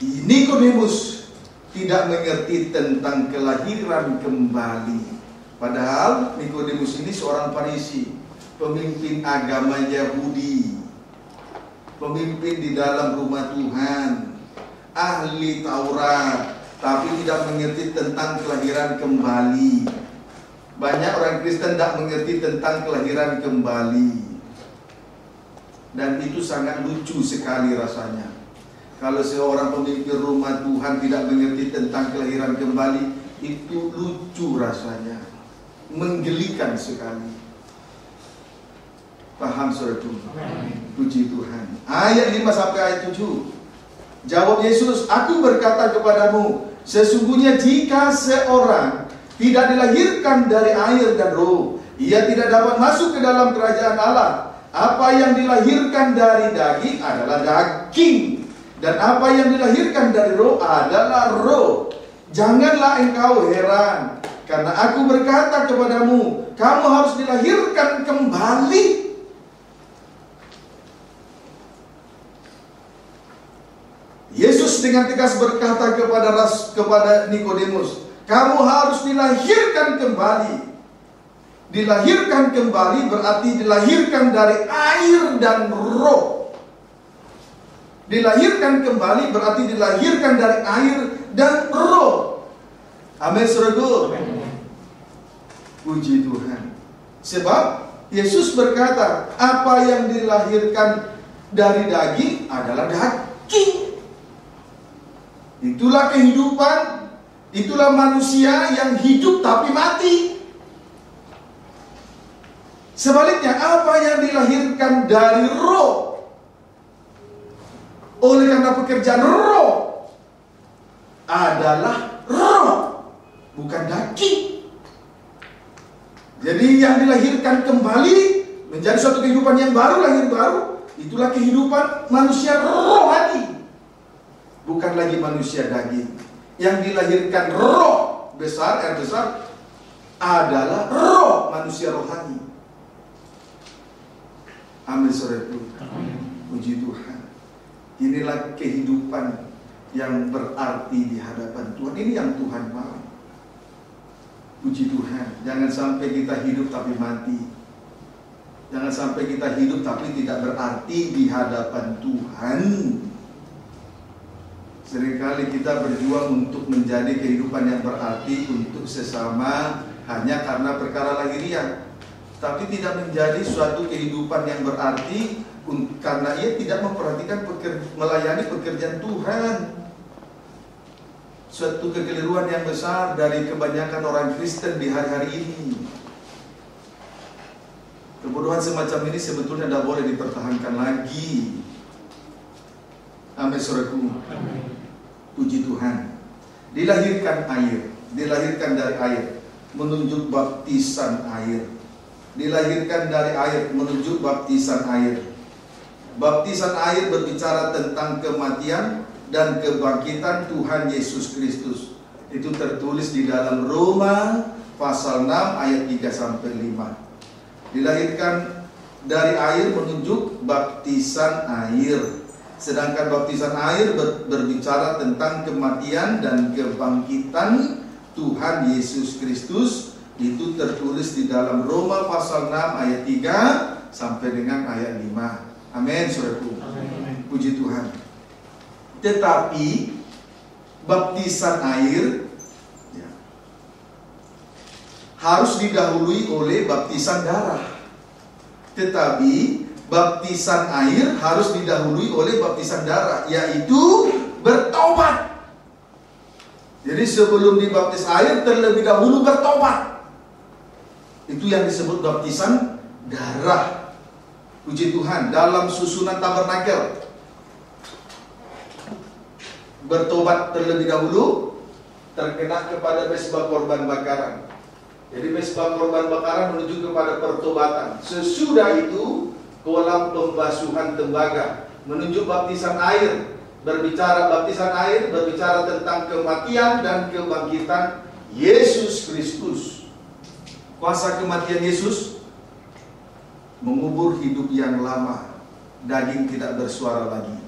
Nikodemus tidak mengerti tentang kelahiran kembali. Padahal Nikodemus ini seorang Farisi, pemimpin agama Yahudi, pemimpin di dalam rumah Tuhan, ahli Taurat, tapi tidak mengerti tentang kelahiran kembali. Banyak orang Kristen tidak mengerti tentang kelahiran kembali, dan itu sangat lucu sekali rasanya. Kalau seorang pemimpin rumah Tuhan tidak mengerti tentang kelahiran kembali, itu lucu rasanya, menggelikan sekali. Paham, saudaraku? Puji Tuhan. Ayat 5 sampai ayat 7. Jawab Yesus, "Aku berkata kepadamu, sesungguhnya jika seorang tidak dilahirkan dari air dan roh, ia tidak dapat masuk ke dalam kerajaan Allah. Apa yang dilahirkan dari daging adalah daging, dan apa yang dilahirkan dari roh adalah roh. Janganlah engkau heran, karena aku berkata kepadamu, kamu harus dilahirkan kembali." Yesus dengan tegas berkata kepada Nikodemus, kamu harus dilahirkan kembali. Dilahirkan kembali berarti dilahirkan dari air dan roh. Dilahirkan kembali berarti dilahirkan dari air dan roh. Amin, saudaraku. Puji Tuhan. Sebab Yesus berkata, apa yang dilahirkan dari daging adalah daging. Itulah kehidupan, itulah manusia yang hidup tapi mati. Sebaliknya, apa yang dilahirkan dari roh, oleh karena pekerjaan roh, adalah roh, bukan daging. Jadi yang dilahirkan kembali menjadi suatu kehidupan yang baru, lahir baru. Itulah kehidupan manusia rohani, bukan lagi manusia daging. Yang dilahirkan roh besar, air besar, adalah roh manusia rohani. Amin, saudaraku. Puji Tuhan. Inilah kehidupan yang berarti di hadapan Tuhan. Ini yang Tuhan mau. Puji Tuhan. Jangan sampai kita hidup tapi mati. Jangan sampai kita hidup tapi tidak berarti di hadapan Tuhan. Seringkali kita berjuang untuk menjadi kehidupan yang berarti untuk sesama hanya karena perkara lahiriah, tapi tidak menjadi suatu kehidupan yang berarti karena ia tidak memperhatikan melayani pekerjaan Tuhan. Suatu kekeliruan yang besar dari kebanyakan orang Kristen di hari-hari ini. Kebodohan semacam ini sebetulnya tidak boleh dipertahankan lagi. Amin, saudaraku. Puji Tuhan. Dilahirkan air, dilahirkan dari air, menunjuk baptisan air. Dilahirkan dari air, menunjuk baptisan air. Baptisan air berbicara tentang kematian dan kebangkitan Tuhan Yesus Kristus. Itu tertulis di dalam Roma pasal 6 ayat 3-5. Dilahirkan dari air menunjuk baptisan air. Sedangkan baptisan air berbicara tentang kematian dan kebangkitan Tuhan Yesus Kristus. Itu tertulis di dalam Roma pasal 6 ayat 3 sampai dengan ayat 5. Amin, saudaraku. Puji Tuhan. Tetapi baptisan air harus didahului oleh baptisan darah. Tetapi baptisan air harus didahului oleh baptisan darah, yaitu bertobat. Jadi sebelum dibaptis air, terlebih dahulu bertobat. Itu yang disebut baptisan darah. Puji Tuhan. Dalam susunan tabernakel, bertobat terlebih dahulu, terkena kepada mezbah korban bakaran. Jadi mezbah korban bakaran menuju kepada pertobatan. Sesudah itu kolam pembasuhan tembaga, menunjuk baptisan air. Baptisan air berbicara tentang kematian dan kebangkitan Yesus Kristus. Kuasa kematian Yesus mengubur hidup yang lama. Daging tidak bersuara lagi.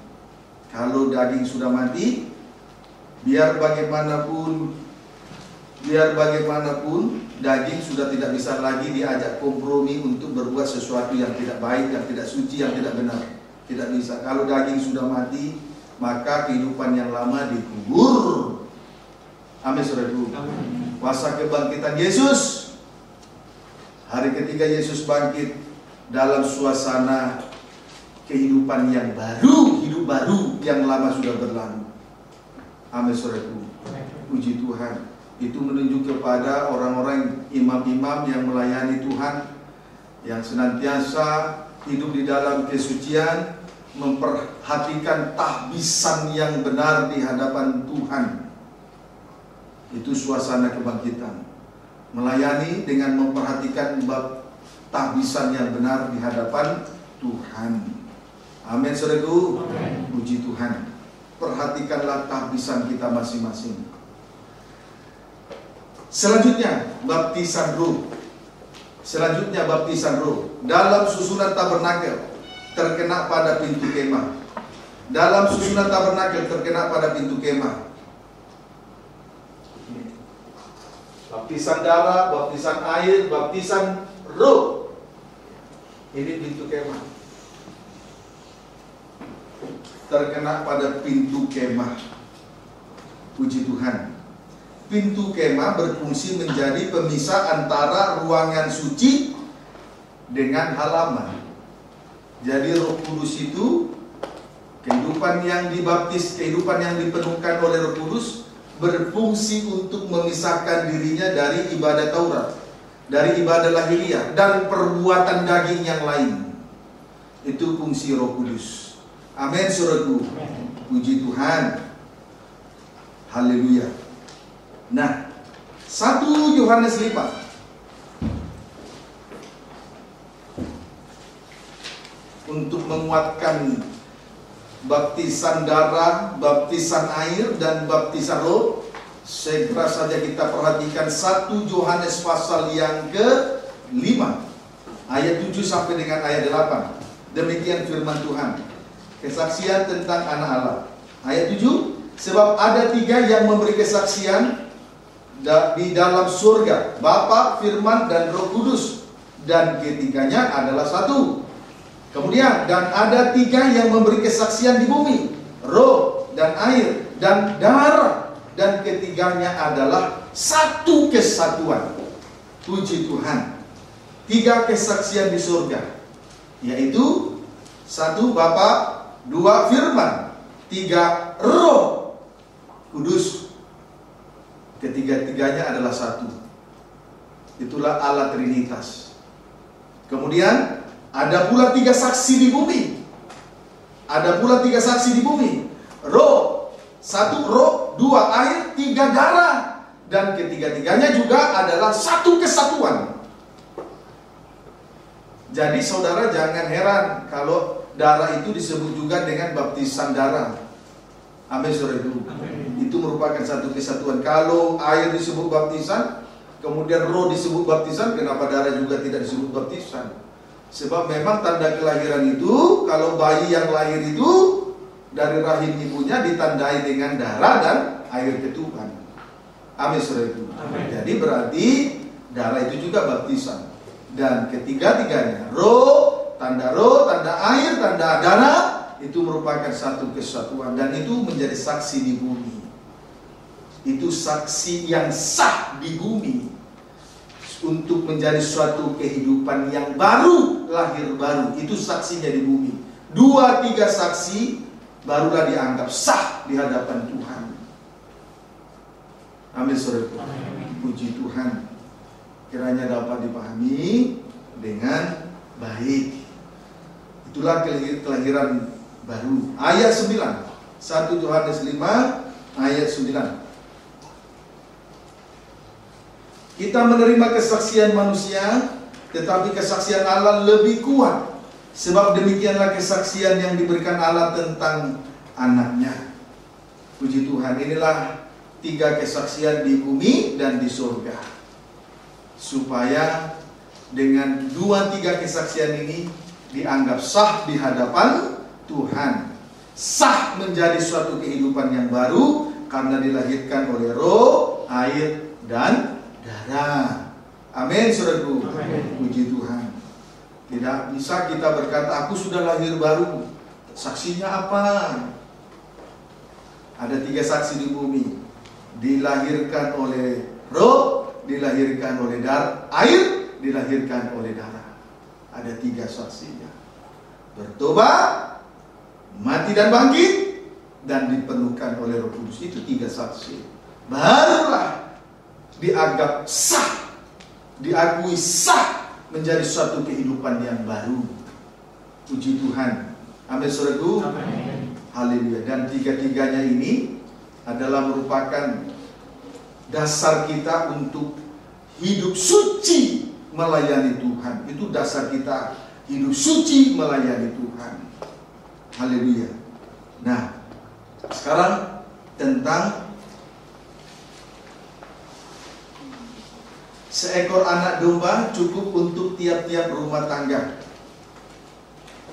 Kalau daging sudah mati, biar bagaimanapun daging sudah tidak bisa lagi diajak kompromi untuk berbuat sesuatu yang tidak baik, yang tidak suci, yang tidak benar. Tidak bisa. Kalau daging sudah mati, maka kehidupan yang lama dikubur. Amin, saudaraku. Kuasa kebangkitan Yesus. Hari ketiga Yesus bangkit dalam suasana kehidupan yang baru, hidup baru yang lama sudah berlalu. Amin, saudaraku. Puji Tuhan. Itu menunjuk kepada orang-orang imam-imam yang melayani Tuhan, yang senantiasa hidup di dalam kesucian, memperhatikan tahbisan yang benar di hadapan Tuhan. Itu suasana kebangkitan. Melayani dengan memperhatikan tahbisan yang benar di hadapan Tuhan. Amin, saudaraku. Puji Tuhan. Perhatikanlah tahbisan kita masing-masing. Selanjutnya baptisan roh. Dalam susunan tabernakel terkena pada pintu kemah. Baptisan darah, baptisan air, baptisan roh. Ini pintu kemah. Terkena pada pintu kemah. Puji Tuhan. Pintu kemah berfungsi menjadi pemisah antara ruangan suci dengan halaman. Jadi Roh Kudus itu, kehidupan yang dibaptis, kehidupan yang dipenuhkan oleh Roh Kudus, berfungsi untuk memisahkan dirinya dari ibadah Taurat, dari ibadah lahiriah, dan perbuatan daging yang lain. Itu fungsi Roh Kudus. Amin, saudaraku. Puji Tuhan. Haleluya. Nah, 1 Yohanes 5 untuk menguatkan baptisan darah, baptisan air, dan baptisan roh. Segera saja kita perhatikan 1 Yohanes pasal yang ke-5 ayat 7 sampai dengan ayat 8. Demikian firman Tuhan. Kesaksian tentang anak Allah. Ayat 7, sebab ada 3 yang memberi kesaksian di dalam surga, Bapa, Firman, dan Roh Kudus, dan ketiganya adalah satu. Kemudian, dan ada 3 yang memberi kesaksian di bumi, roh, dan air, dan darah, dan ketiganya adalah satu kesatuan. Puji Tuhan. 3 kesaksian di surga, yaitu 1 Bapa, 2 Firman, 3 Roh Kudus. Ketiga-tiganya adalah satu. Itulah Allah Trinitas. Kemudian ada pula 3 saksi di bumi. Ada pula 3 saksi di bumi. Roh, 1 roh, 2 air, 3 darah. Dan ketiga-tiganya juga adalah satu kesatuan. Jadi saudara jangan heran kalau darah itu disebut juga dengan baptisan darah. Amin, saudara itu. Itu merupakan satu kesatuan. Kalau air disebut baptisan, kemudian roh disebut baptisan, kenapa darah juga tidak disebut baptisan? Sebab memang tanda kelahiran itu, kalau bayi yang lahir itu dari rahim ibunya ditandai dengan darah dan air ketuban. Amin, saudara itu. Jadi berarti darah itu juga baptisan. Dan ketiga-tiganya, roh, tanda air, tanda darah, itu merupakan satu kesatuan. Dan itu menjadi saksi di bumi. Itu saksi yang sah di bumi untuk menjadi suatu kehidupan yang baru, lahir baru. Itu saksinya di bumi. 2-3 saksi barulah dianggap sah di hadapan Tuhan. Amin, saudara. Puji Tuhan. Kiranya dapat dipahami dengan baik. Itulah kelahiran baru. Ayat 9, 1 Yohanes 5 ayat 9. Kita menerima kesaksian manusia, tetapi kesaksian Allah lebih kuat. Sebab demikianlah kesaksian yang diberikan Allah tentang anaknya. Puji Tuhan. Inilah 3 kesaksian di bumi dan di surga. Supaya dengan 2-3 kesaksian ini dianggap sah di hadapan Tuhan. Sah menjadi suatu kehidupan yang baru karena dilahirkan oleh roh, air, dan darah. Amin, saudaraku. Puji Tuhan. Tidak bisa kita berkata aku sudah lahir baru. Saksinya apa? Ada 3 saksi di bumi. Dilahirkan oleh roh, dilahirkan oleh air, dilahirkan oleh darah. Ada 3 saksinya. Bertobat, mati dan bangkit, dan dipenuhkan oleh Roh Kudus. Itu 3 saksi. Barulah dianggap sah, diakui sah menjadi suatu kehidupan yang baru. Puji Tuhan. Amin, saudaraku. Haleluya. Dan 3-tiganya ini adalah merupakan dasar kita untuk hidup suci melayani Tuhan. Itu dasar kita hidup suci melayani Tuhan. Haleluya. Nah, sekarang tentang seekor anak domba cukup untuk tiap-tiap rumah tangga.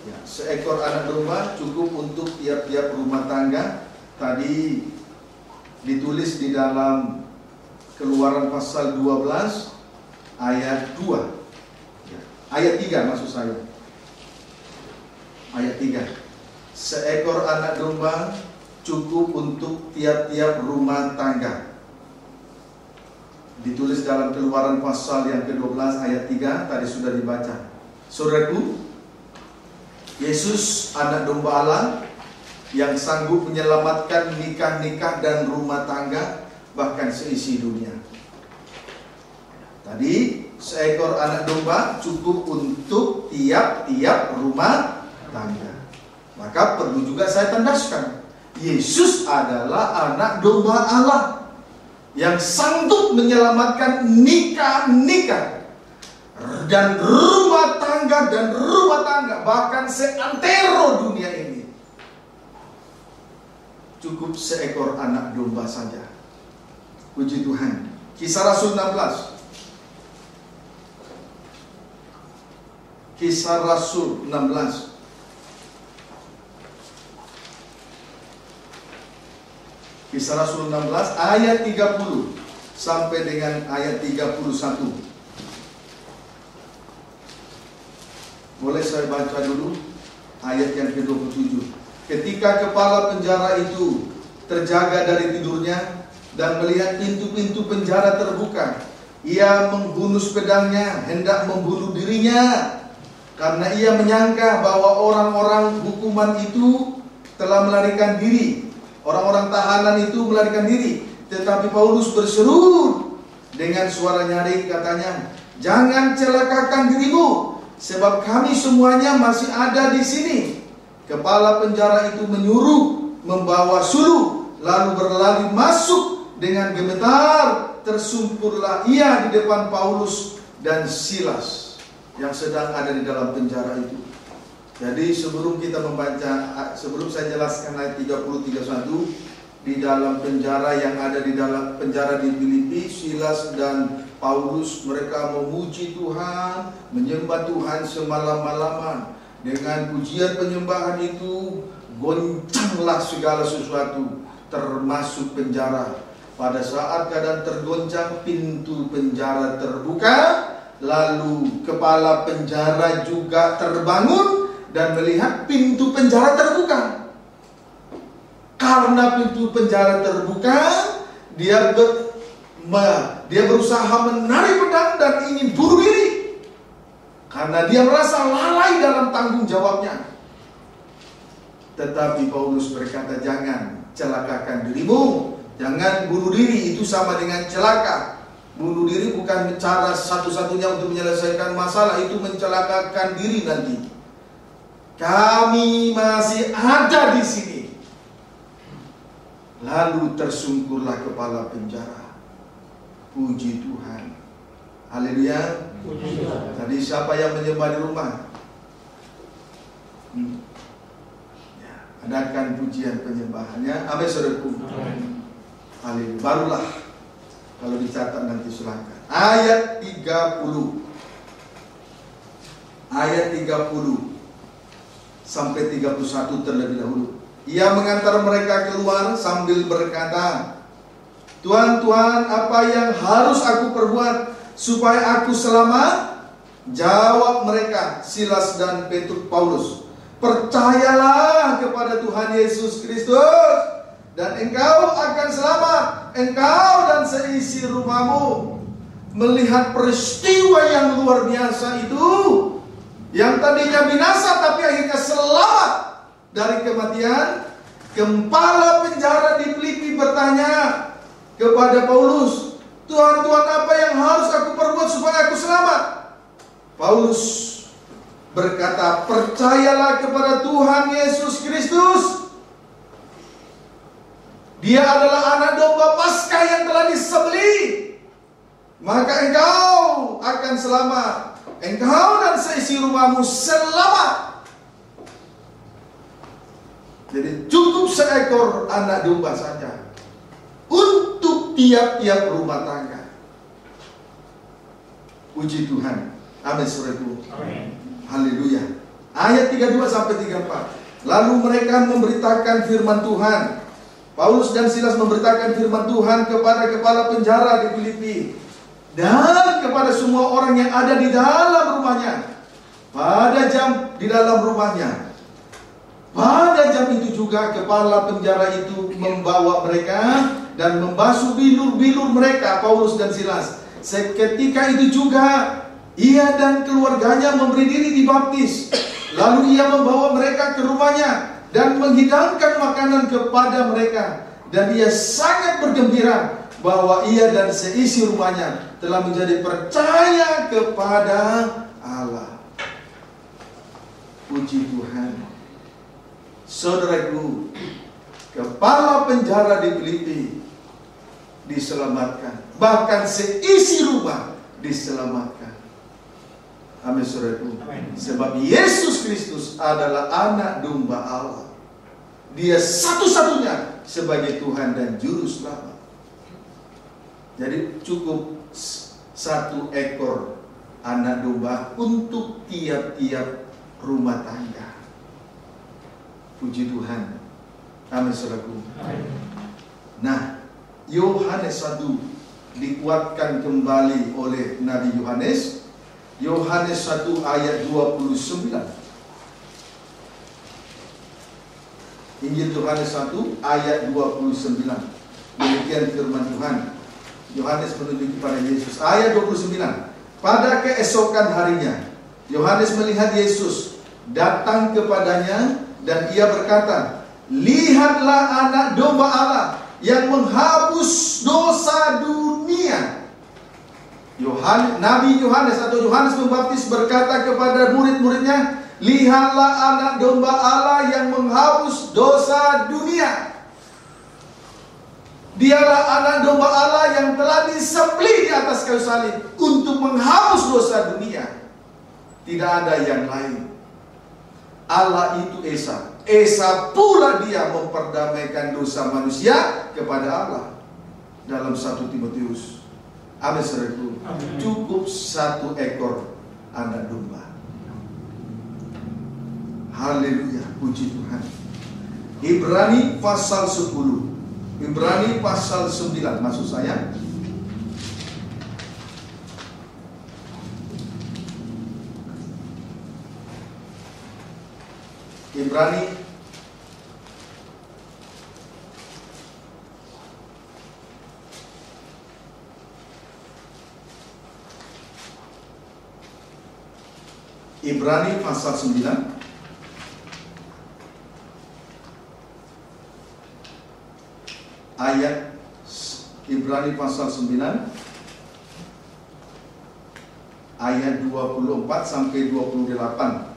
Ya, seekor anak domba cukup untuk tiap-tiap rumah tangga. Tadi ditulis di dalam Keluaran pasal 12 ayat 2 ya, ayat 3 maksud saya. Ayat 3. Seekor anak domba cukup untuk tiap-tiap rumah tangga. Ditulis dalam Keluaran pasal yang ke-12 ayat 3, tadi sudah dibaca. Saudaraku, Yesus anak domba Allah yang sanggup menyelamatkan nikah-nikah dan rumah tangga, bahkan seisi dunia. Tadi seekor anak domba cukup untuk tiap-tiap rumah tangga. Maka perlu juga saya tandaskan, Yesus adalah anak domba Allah yang sanggup menyelamatkan nikah-nikah, dan rumah tangga, bahkan seantero dunia ini, cukup seekor anak domba saja. Puji Tuhan. Kisah Rasul 16. Kisah Rasul 16. Kisah Rasul 16 ayat 30 sampai dengan ayat 31. Boleh saya baca dulu ayat yang ke-27. Ketika kepala penjara itu terjaga dari tidurnya dan melihat pintu-pintu penjara terbuka, ia menghunus pedangnya hendak membunuh dirinya, karena ia menyangka bahwa orang-orang hukuman itu telah melarikan diri. Orang-orang tahanan itu melarikan diri. Tetapi Paulus berseru dengan suara nyaring, katanya, "Jangan celakakan dirimu, sebab kami semuanya masih ada di sini." Kepala penjara itu menyuruh membawa suluh, lalu berlari masuk dengan gemetar. Tersungkurlah ia di depan Paulus dan Silas yang sedang ada di dalam penjara itu. Jadi sebelum kita membaca, sebelum saya jelaskan ayat 30-31, di dalam penjara yang ada di dalam penjara di Filipi, Silas dan Paulus mereka memuji Tuhan, menyembah Tuhan semalam-malaman. Dengan pujian penyembahan itu goncanglah segala sesuatu, termasuk penjara. Pada saat keadaan tergoncang, pintu penjara terbuka, lalu kepala penjara juga terbangun dan melihat pintu penjara terbuka. Karena pintu penjara terbuka, dia berusaha menarik pedang dan ingin bunuh diri, karena dia merasa lalai dalam tanggung jawabnya. Tetapi Paulus berkata, "Jangan celakakan dirimu, jangan bunuh diri, itu sama dengan celaka." Bunuh diri bukan cara satu-satunya untuk menyelesaikan masalah, itu mencelakakan diri nanti. Kami masih ada di sini. Lalu tersungkurlah kepala penjara. Puji Tuhan. Haleluya. Tadi siapa yang menyembah di rumah? Ya, adakan pujian penyembahannya. Amin, saudaraku. Haleluya. Barulah kalau dicatat nanti silakan. Ayat 30. Ayat 30 sampai 31 terlebih dahulu. Ia mengantar mereka keluar sambil berkata, "Tuhan, Tuhan, apa yang harus aku perbuat supaya aku selamat?" Jawab mereka, Silas dan Paulus, "Percayalah kepada Tuhan Yesus Kristus, dan engkau akan selamat, engkau dan seisi rumahmu." Melihat peristiwa yang luar biasa itu, yang tadinya binasa tapi akhirnya selamat dari kematian, kepala penjara di Filipi bertanya kepada Paulus, "Tuhan, Tuhan, apa yang harus aku perbuat supaya aku selamat?" Paulus berkata, "Percayalah kepada Tuhan Yesus Kristus. Dia adalah anak domba Paskah yang telah disembelih. Maka engkau akan selamat. Engkau dan seisi rumahmu selamat." Jadi cukup seekor anak domba saja untuk tiap-tiap rumah tangga. Puji Tuhan. Amin, saudaraku. Haleluya. Ayat 32 sampai 34. Lalu mereka memberitakan firman Tuhan. Paulus dan Silas memberitakan firman Tuhan kepada kepala penjara di Filipi dan kepada semua orang yang ada di dalam rumahnya. Pada jam itu juga kepala penjara itu membawa mereka dan membasuh bilur-bilur mereka, Paulus dan Silas. Seketika itu juga ia dan keluarganya memberi diri dibaptis. Lalu ia membawa mereka ke rumahnya dan menghidangkan makanan kepada mereka. Dan ia sangat bergembira bahwa ia dan seisi rumahnya telah menjadi percaya kepada Allah. Puji Tuhan. Saudaraku, kepala penjara di Filipi diselamatkan, bahkan seisi rumah diselamatkan. Amin saudaraku. Sebab Yesus Kristus adalah anak domba Allah. Dia satu-satunya sebagai Tuhan dan Juru Selamat. Jadi cukup satu ekor anak domba untuk tiap-tiap rumah tangga. Puji Tuhan. Amin saudaraku. Nah, Yohanes 1 dikuatkan kembali oleh Nabi Yohanes. Yohanes 1 ayat 29. Injil Yohanes 1 ayat 29. Demikian firman Tuhan. Yohanes menunjuk kepada Yesus. Ayat 29. Pada keesokan harinya, Yohanes melihat Yesus datang kepadanya dan ia berkata, "Lihatlah anak domba Allah yang menghapus dosa dunia." Nabi Yohanes atau Yohanes Pembaptis berkata kepada murid-muridnya, "Lihatlah anak domba Allah yang menghapus dosa dunia." Dialah anak domba Allah yang telah disembelih di atas kayu salib untuk menghapus dosa dunia. Tidak ada yang lain. Allah itu Esa. Esa pula dia memperdamaikan dosa manusia kepada Allah. Dalam 1 Timotius. Amin saudaraku. Cukup satu ekor anak domba. Haleluya, puji Tuhan. Ibrani pasal 10. Ibrani pasal 9 maksud saya. Ibrani pasal 9 ayat Ibrani pasal 9 ayat 24 sampai 28.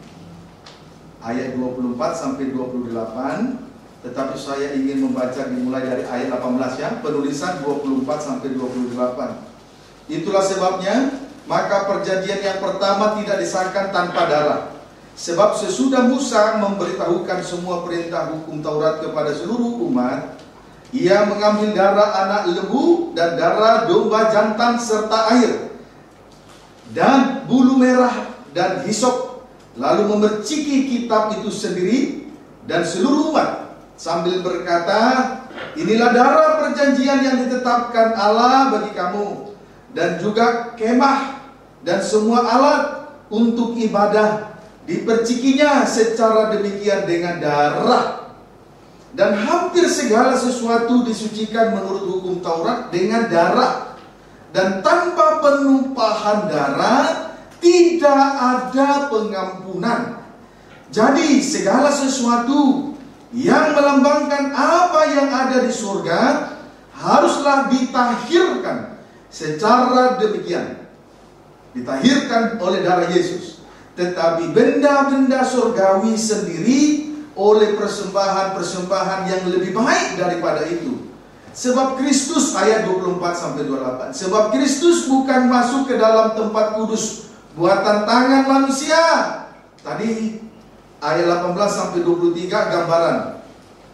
Ayat 24 sampai 28. Tetapi saya ingin membaca dimulai dari ayat 18 ya. Penulisan 24 sampai 28. Itulah sebabnya maka perjanjian yang pertama tidak disahkan tanpa darah. Sebab sesudah Musa memberitahukan semua perintah hukum Taurat kepada seluruh umat, ia mengambil darah anak lembu dan darah domba jantan serta air dan bulu merah dan hisop, lalu memerciki kitab itu sendiri dan seluruh umat sambil berkata, "Inilah darah perjanjian yang ditetapkan Allah bagi kamu, dan juga kemah dan semua alat untuk ibadah dipercikinya secara demikian dengan darah. Dan hampir segala sesuatu disucikan menurut hukum Taurat dengan darah. Dan tanpa penumpahan darah tidak ada pengampunan. Jadi segala sesuatu yang melambangkan apa yang ada di surga haruslah ditahirkan secara demikian. Ditahirkan oleh darah Yesus. Tetapi benda-benda surgawi sendiri oleh persembahan-persembahan yang lebih baik daripada itu. Sebab Kristus, ayat 24-28, sebab Kristus bukan masuk ke dalam tempat kudus buatan tangan manusia. Tadi ayat 18-23 gambaran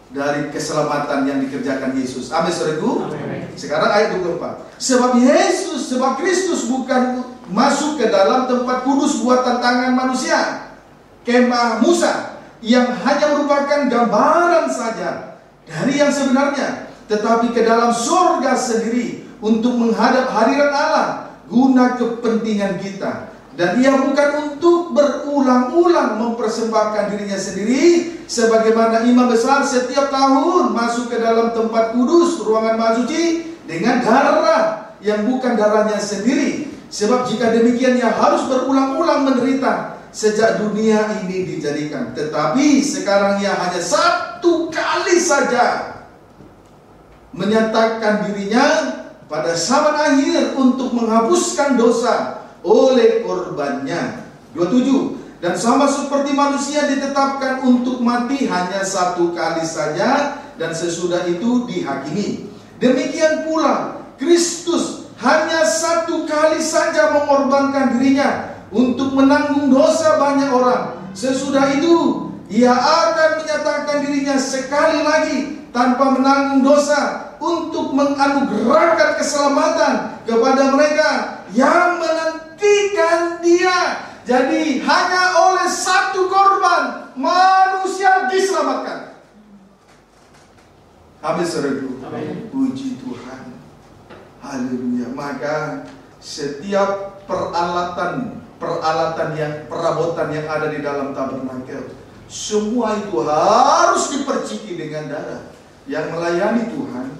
dari keselamatan yang dikerjakan Yesus. Amin saudaraku. Sekarang ayat 24. Sebab Kristus bukan masuk ke dalam tempat kudus buatan tangan manusia, kemah Musa, yang hanya merupakan gambaran saja dari yang sebenarnya, tetapi ke dalam surga sendiri untuk menghadap hadirat Allah guna kepentingan kita. Dan ia bukan untuk berulang-ulang mempersembahkan dirinya sendiri sebagaimana imam besar setiap tahun masuk ke dalam tempat kudus ruangan maha suci dengan darah yang bukan darahnya sendiri. Sebab jika demikian ia harus berulang-ulang menderita sejak dunia ini dijadikan. Tetapi sekarang ia hanya satu kali saja menyatakan dirinya pada zaman akhir untuk menghapuskan dosa oleh korbannya. 27. Dan sama seperti manusia ditetapkan untuk mati hanya satu kali saja, dan sesudah itu dihakimi. Demikian pula Kristus hanya satu kali saja mengorbankan dirinya untuk menanggung dosa banyak orang. Sesudah itu ia akan menyatakan dirinya sekali lagi tanpa menanggung dosa untuk menganugerahkan keselamatan kepada mereka yang menantikan Dia. Jadi hanya oleh satu korban manusia diselamatkan. Amin, saudaraku. Puji Tuhan. Haleluya. Maka setiap perabotan yang ada di dalam tabernakel, semua itu harus diperciki dengan darah. Yang melayani Tuhan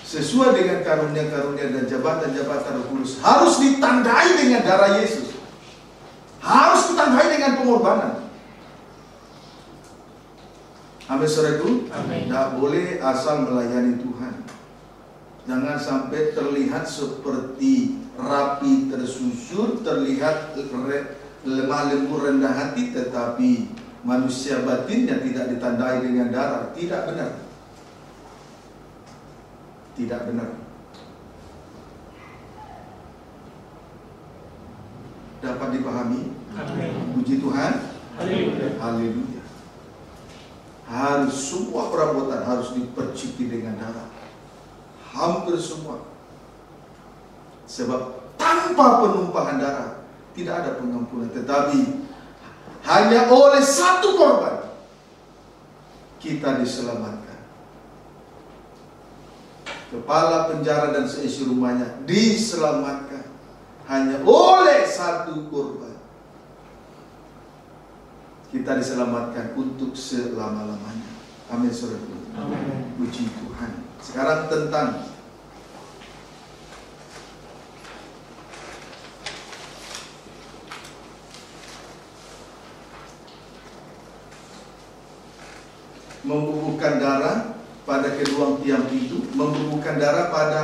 sesuai dengan karunia-karunia dan jabatan-jabatan Roh Kudus harus ditandai dengan darah Yesus. Harus ditandai dengan pengorbanan. Amin, saudaraku. Tidak boleh asal melayani Tuhan. Jangan sampai terlihat seperti rapi tersusur, terlihat lemah lembut rendah hati, tetapi manusia batinnya tidak ditandai dengan darah. Tidak benar. Tidak benar. Dapat dipahami? Puji Tuhan. Haleluya. Harus semua perabotan harus diperciki dengan darah. Hampir semua. Sebab tanpa penumpahan darah tidak ada pengampunan. Tetapi hanya oleh satu korban kita diselamatkan. Kepala penjara dan seisi rumahnya diselamatkan hanya oleh satu korban. Kita diselamatkan untuk selama-lamanya. Amin, saudaraku. Puji Tuhan. Sekarang tentang membubuhkan darah pada kedua tiang pintu, membubuhkan darah pada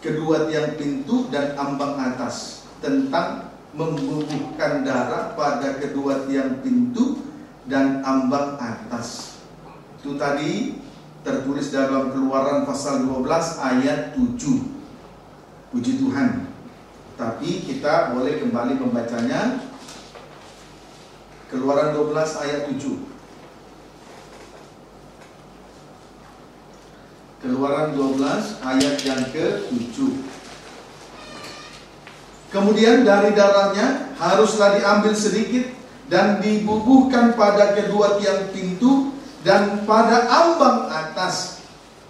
kedua tiang pintu dan ambang atas. Tentang membubuhkan darah pada kedua tiang pintu dan ambang atas. Itu tadi tertulis dalam Keluaran pasal 12 ayat 7. Puji Tuhan. Tapi kita boleh kembali membacanya. Keluaran 12 ayat 7. Keluaran 12 ayat yang ke-7. Kemudian dari darahnya haruslah diambil sedikit dan dibubuhkan pada kedua tiang pintu dan pada ambang atas,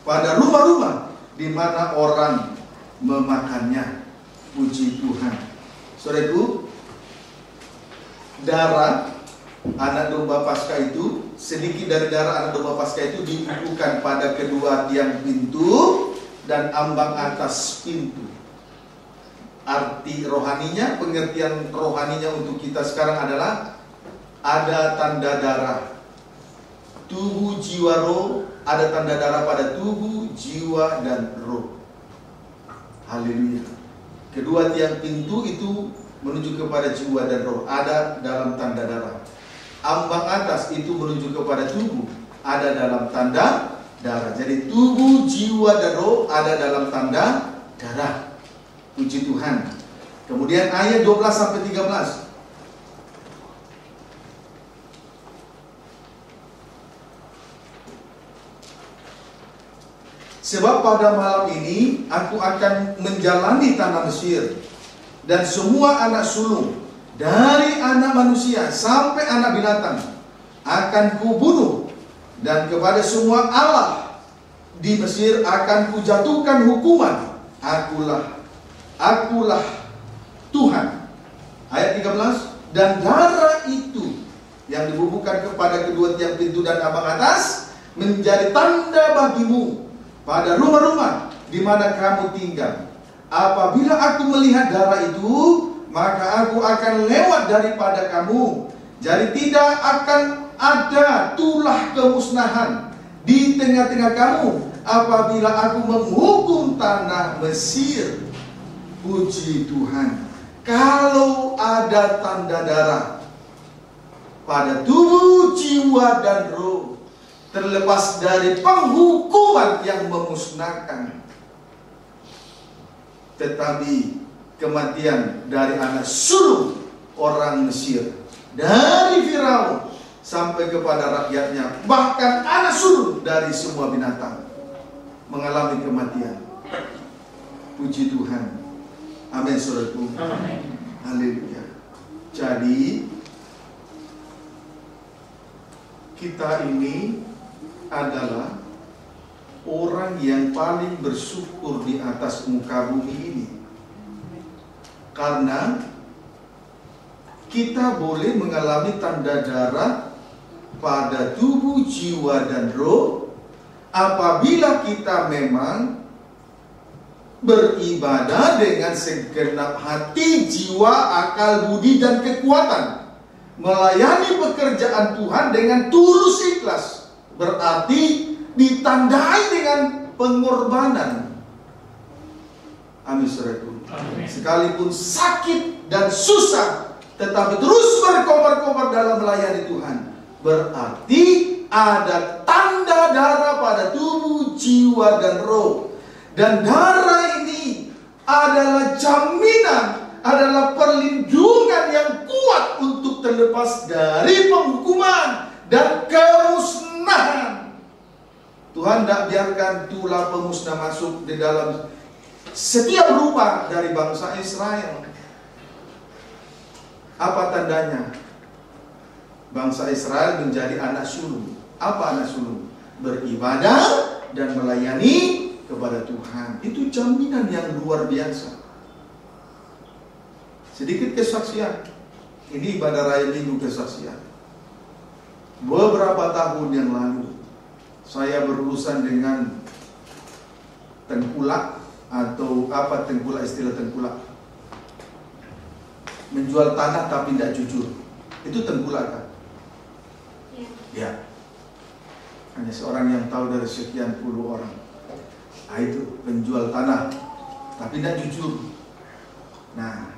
pada rumah-rumah di mana orang memakannya. Puji Tuhan. Saudaraku, darah anak domba Paskah itu, sedikit dari darah anak domba Paskah itu dibubuhkan pada kedua tiang pintu dan ambang atas pintu. Arti rohaninya, pengertian rohaninya untuk kita sekarang adalah ada tanda darah. Tubuh, jiwa, roh, ada tanda darah pada tubuh, jiwa, dan roh. Haleluya. Kedua tiang pintu itu menuju kepada jiwa dan roh, ada dalam tanda darah. Ambang atas itu menuju kepada tubuh, ada dalam tanda darah. Jadi tubuh, jiwa, dan roh ada dalam tanda darah. Puji Tuhan. Kemudian ayat 12 sampai 13. Sebab pada malam ini aku akan menjalani tanah Mesir, dan semua anak sulung dari anak manusia sampai anak binatang akan kubunuh, dan kepada semua Allah di Mesir akan kujatuhkan hukuman. Akulah Tuhan. Ayat 13. Dan darah itu yang dibubuhkan kepada kedua tiang pintu dan ambang atas menjadi tanda bagimu pada rumah-rumah di mana kamu tinggal. Apabila aku melihat darah itu, maka aku akan lewat daripada kamu. Jadi tidak akan ada tulah kemusnahan di tengah-tengah kamu apabila aku menghukum tanah Mesir. Puji Tuhan. Kalau ada tanda darah pada tubuh, jiwa, dan roh, terlepas dari penghukuman yang memusnahkan, tetapi kematian dari anak sulung orang Mesir, dari Firaun sampai kepada rakyatnya, bahkan anak sulung dari semua binatang mengalami kematian. Puji Tuhan. Amin, saudaraku. Haleluya. Jadi kita ini adalah orang yang paling bersyukur di atas muka bumi ini, karena kita boleh mengalami tanda darah pada tubuh, jiwa, dan roh apabila kita memang beribadah dengan segenap hati, jiwa, akal, budi, dan kekuatan, melayani pekerjaan Tuhan dengan tulus ikhlas, berarti ditandai dengan pengorbanan. Amin, saudaraku. Sekalipun sakit dan susah, tetapi terus berkobar-kobar dalam melayani Tuhan, berarti ada tanda darah pada tubuh, jiwa, dan roh. Dan darah ini adalah jaminan, adalah perlindungan yang kuat untuk terlepas dari penghukuman dan kemusnahan. Tuhan tidak biarkan tulah pemusnah masuk di dalam setiap rumah dari bangsa Israel. Apa tandanya? Bangsa Israel menjadi anak sulung. Apa anak sulung? Beribadah dan melayani kepada Tuhan. Itu jaminan yang luar biasa. Sedikit kesaksian. Ini ibadah raya minggu kesaksian. Beberapa tahun yang lalu saya berurusan dengan tengkulak, atau apa tengkulak, istilah tengkulak, menjual tanah tapi tidak jujur. Itu tengkulak kan? Ya. Hanya seorang yang tahu dari sekian puluh orang. Nah, itu penjual tanah tapi tidak jujur. Nah,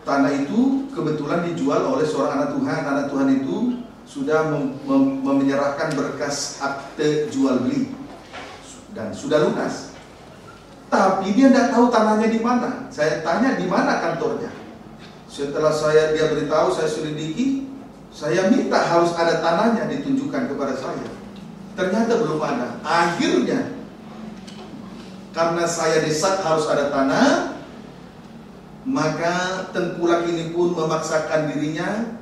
tanah itu kebetulan dijual oleh seorang anak Tuhan. Anak Tuhan itu sudah menyerahkan berkas akte jual beli dan sudah lunas. Tapi dia tidak tahu tanahnya di mana. Saya tanya di mana kantornya. Setelah dia beritahu, saya selidiki, saya minta harus ada tanahnya ditunjukkan kepada saya. Ternyata belum ada. Akhirnya, karena saya desak harus ada tanah, maka tengkulak ini pun memaksakan dirinya.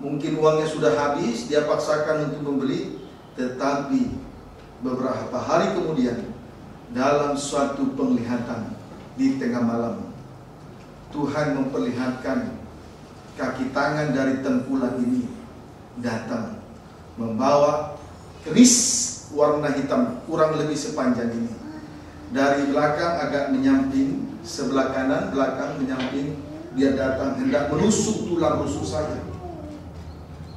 Mungkin uangnya sudah habis, dia paksakan untuk membeli. Tetapi beberapa hari kemudian, dalam suatu penglihatan di tengah malam, Tuhan memperlihatkan kaki tangan dari tengkulak ini datang membawa keris warna hitam kurang lebih sepanjang ini. Dari belakang agak menyamping, sebelah kanan belakang menyamping, dia datang hendak menusuk tulang rusuk saya.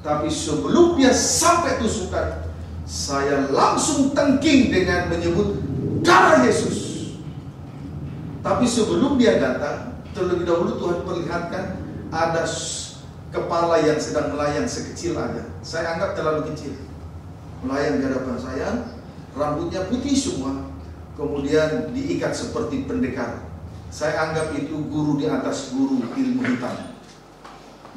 Tapi sebelum dia sampai tusukan, saya langsung tengking dengan menyebut darah Yesus. Tapi sebelum dia datang, terlebih dahulu Tuhan perlihatkan ada kepala yang sedang melayang sekecil aja. Saya anggap terlalu kecil. Melayang di hadapan saya, rambutnya putih semua, kemudian diikat seperti pendekar. Saya anggap itu guru di atas guru ilmu hitam.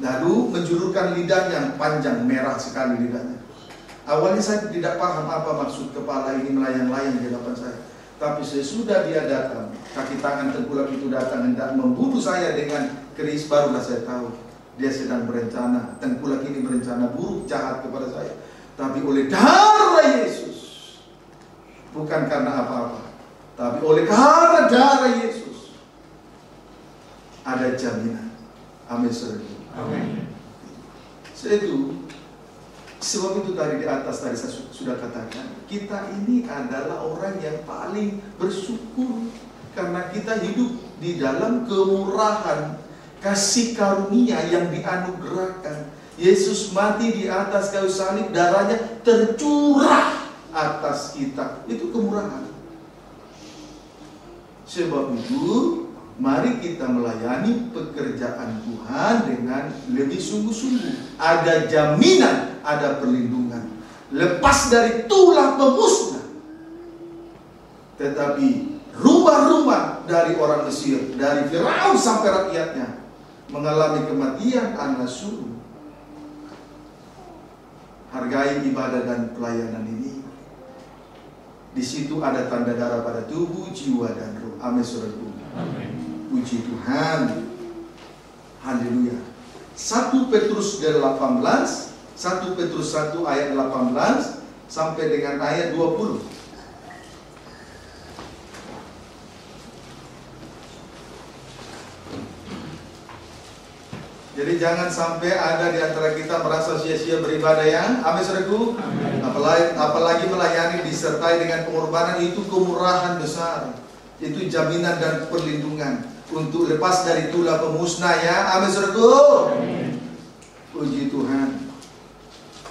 Lalu menjulurkan lidahnya panjang, merah sekali lidahnya. Awalnya saya tidak paham apa maksud kepala ini melayang-layang di hadapan saya. Tapi sesudah dia datang, kaki tangan tengkulak itu datang hendak membunuh saya dengan keris, barulah saya tahu dia sedang berencana, tengkulak ini berencana buruk, jahat kepada saya. Tapi oleh darah Yesus, bukan karena apa-apa, tapi oleh karena darah Yesus, ada jaminan. Amin, saudara. Amin. Sebab itu tadi di atas tadi saya sudah katakan, kita ini adalah orang yang paling bersyukur karena kita hidup di dalam kemurahan, kasih karunia yang dianugerahkan. Yesus mati di atas kayu salib, darahnya tercurah atas kita. Itu kemurahan. Sebab itu, mari kita melayani pekerjaan Tuhan dengan lebih sungguh-sungguh. Ada jaminan, ada perlindungan. Lepas dari tulah pemusnah. Tetapi rumah-rumah dari orang Mesir, dari Firaun sampai rakyatnya, mengalami kematian anak sulung. Hargai ibadah dan pelayanan ini. Di situ ada tanda darah pada tubuh, jiwa, dan roh. Amin, saudaraku. Puji Tuhan. Haleluya. 1 Petrus 18, 1 Petrus 1 ayat 18 sampai dengan ayat 20. Jadi jangan sampai ada di antara kita merasa sia-sia beribadah ya. Amin, saudaraku. Apalagi melayani disertai dengan pengorbanan, itu kemurahan besar. Itu jaminan dan perlindungan untuk lepas dari tulah pemusnah ya. Amin, saudaraku. Puji Tuhan.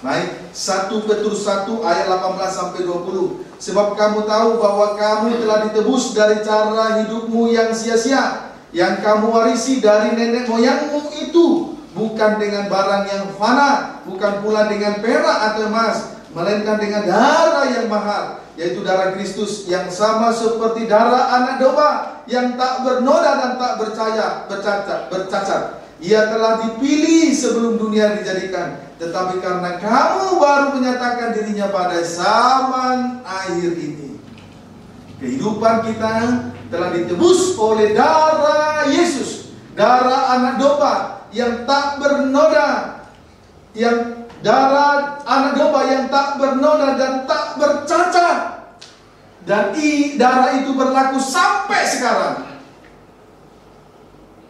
Baik, 1 Petrus 1 ayat 18 sampai 20. Sebab kamu tahu bahwa kamu telah ditebus dari cara hidupmu yang sia-sia, yang kamu warisi dari nenek moyangmu itu, bukan dengan barang yang fana, bukan pula dengan perak atau emas, melainkan dengan darah yang mahal, yaitu darah Kristus, yang sama seperti darah anak domba, yang tak bernoda dan tak bercacat. Ia telah dipilih sebelum dunia dijadikan, tetapi karena kamu baru menyatakan dirinya pada zaman akhir ini. Kehidupan kita telah ditebus oleh darah Yesus, darah anak domba yang tak bernoda, yang darah anak domba yang tak bernoda dan tak bercacat. Dan darah itu berlaku sampai sekarang.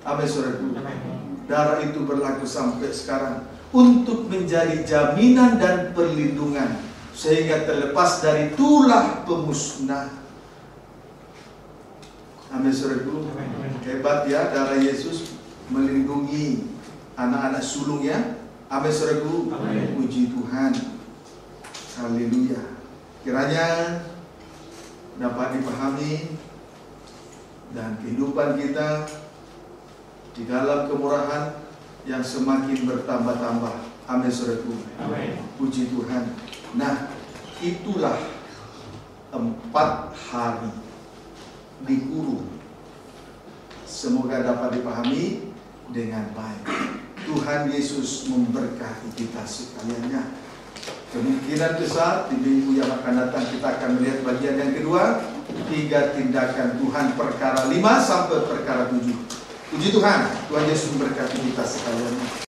Amin, saudaraku. Darah itu berlaku sampai sekarang untuk menjadi jaminan dan perlindungan sehingga terlepas dari tulah pemusnah. Amin, saudaraku. Hebat ya, darah Yesus melindungi anak-anak sulungnya. Amin, saudaraku. Puji Tuhan. Haleluya. Kiranya dapat dipahami dan kehidupan kita di dalam kemurahan yang semakin bertambah-tambah. Amin, saudaraku. Puji Tuhan. Nah, itulah 4 hari dikurung. Semoga dapat dipahami dengan baik. Tuhan Yesus memberkati kita sekaliannya. Kemungkinan besar di minggu yang akan datang kita akan melihat bagian yang kedua, 3 tindakan Tuhan, perkara 5 sampai perkara 7. Puji Tuhan, Tuhan Yesus memberkati kita sekalian.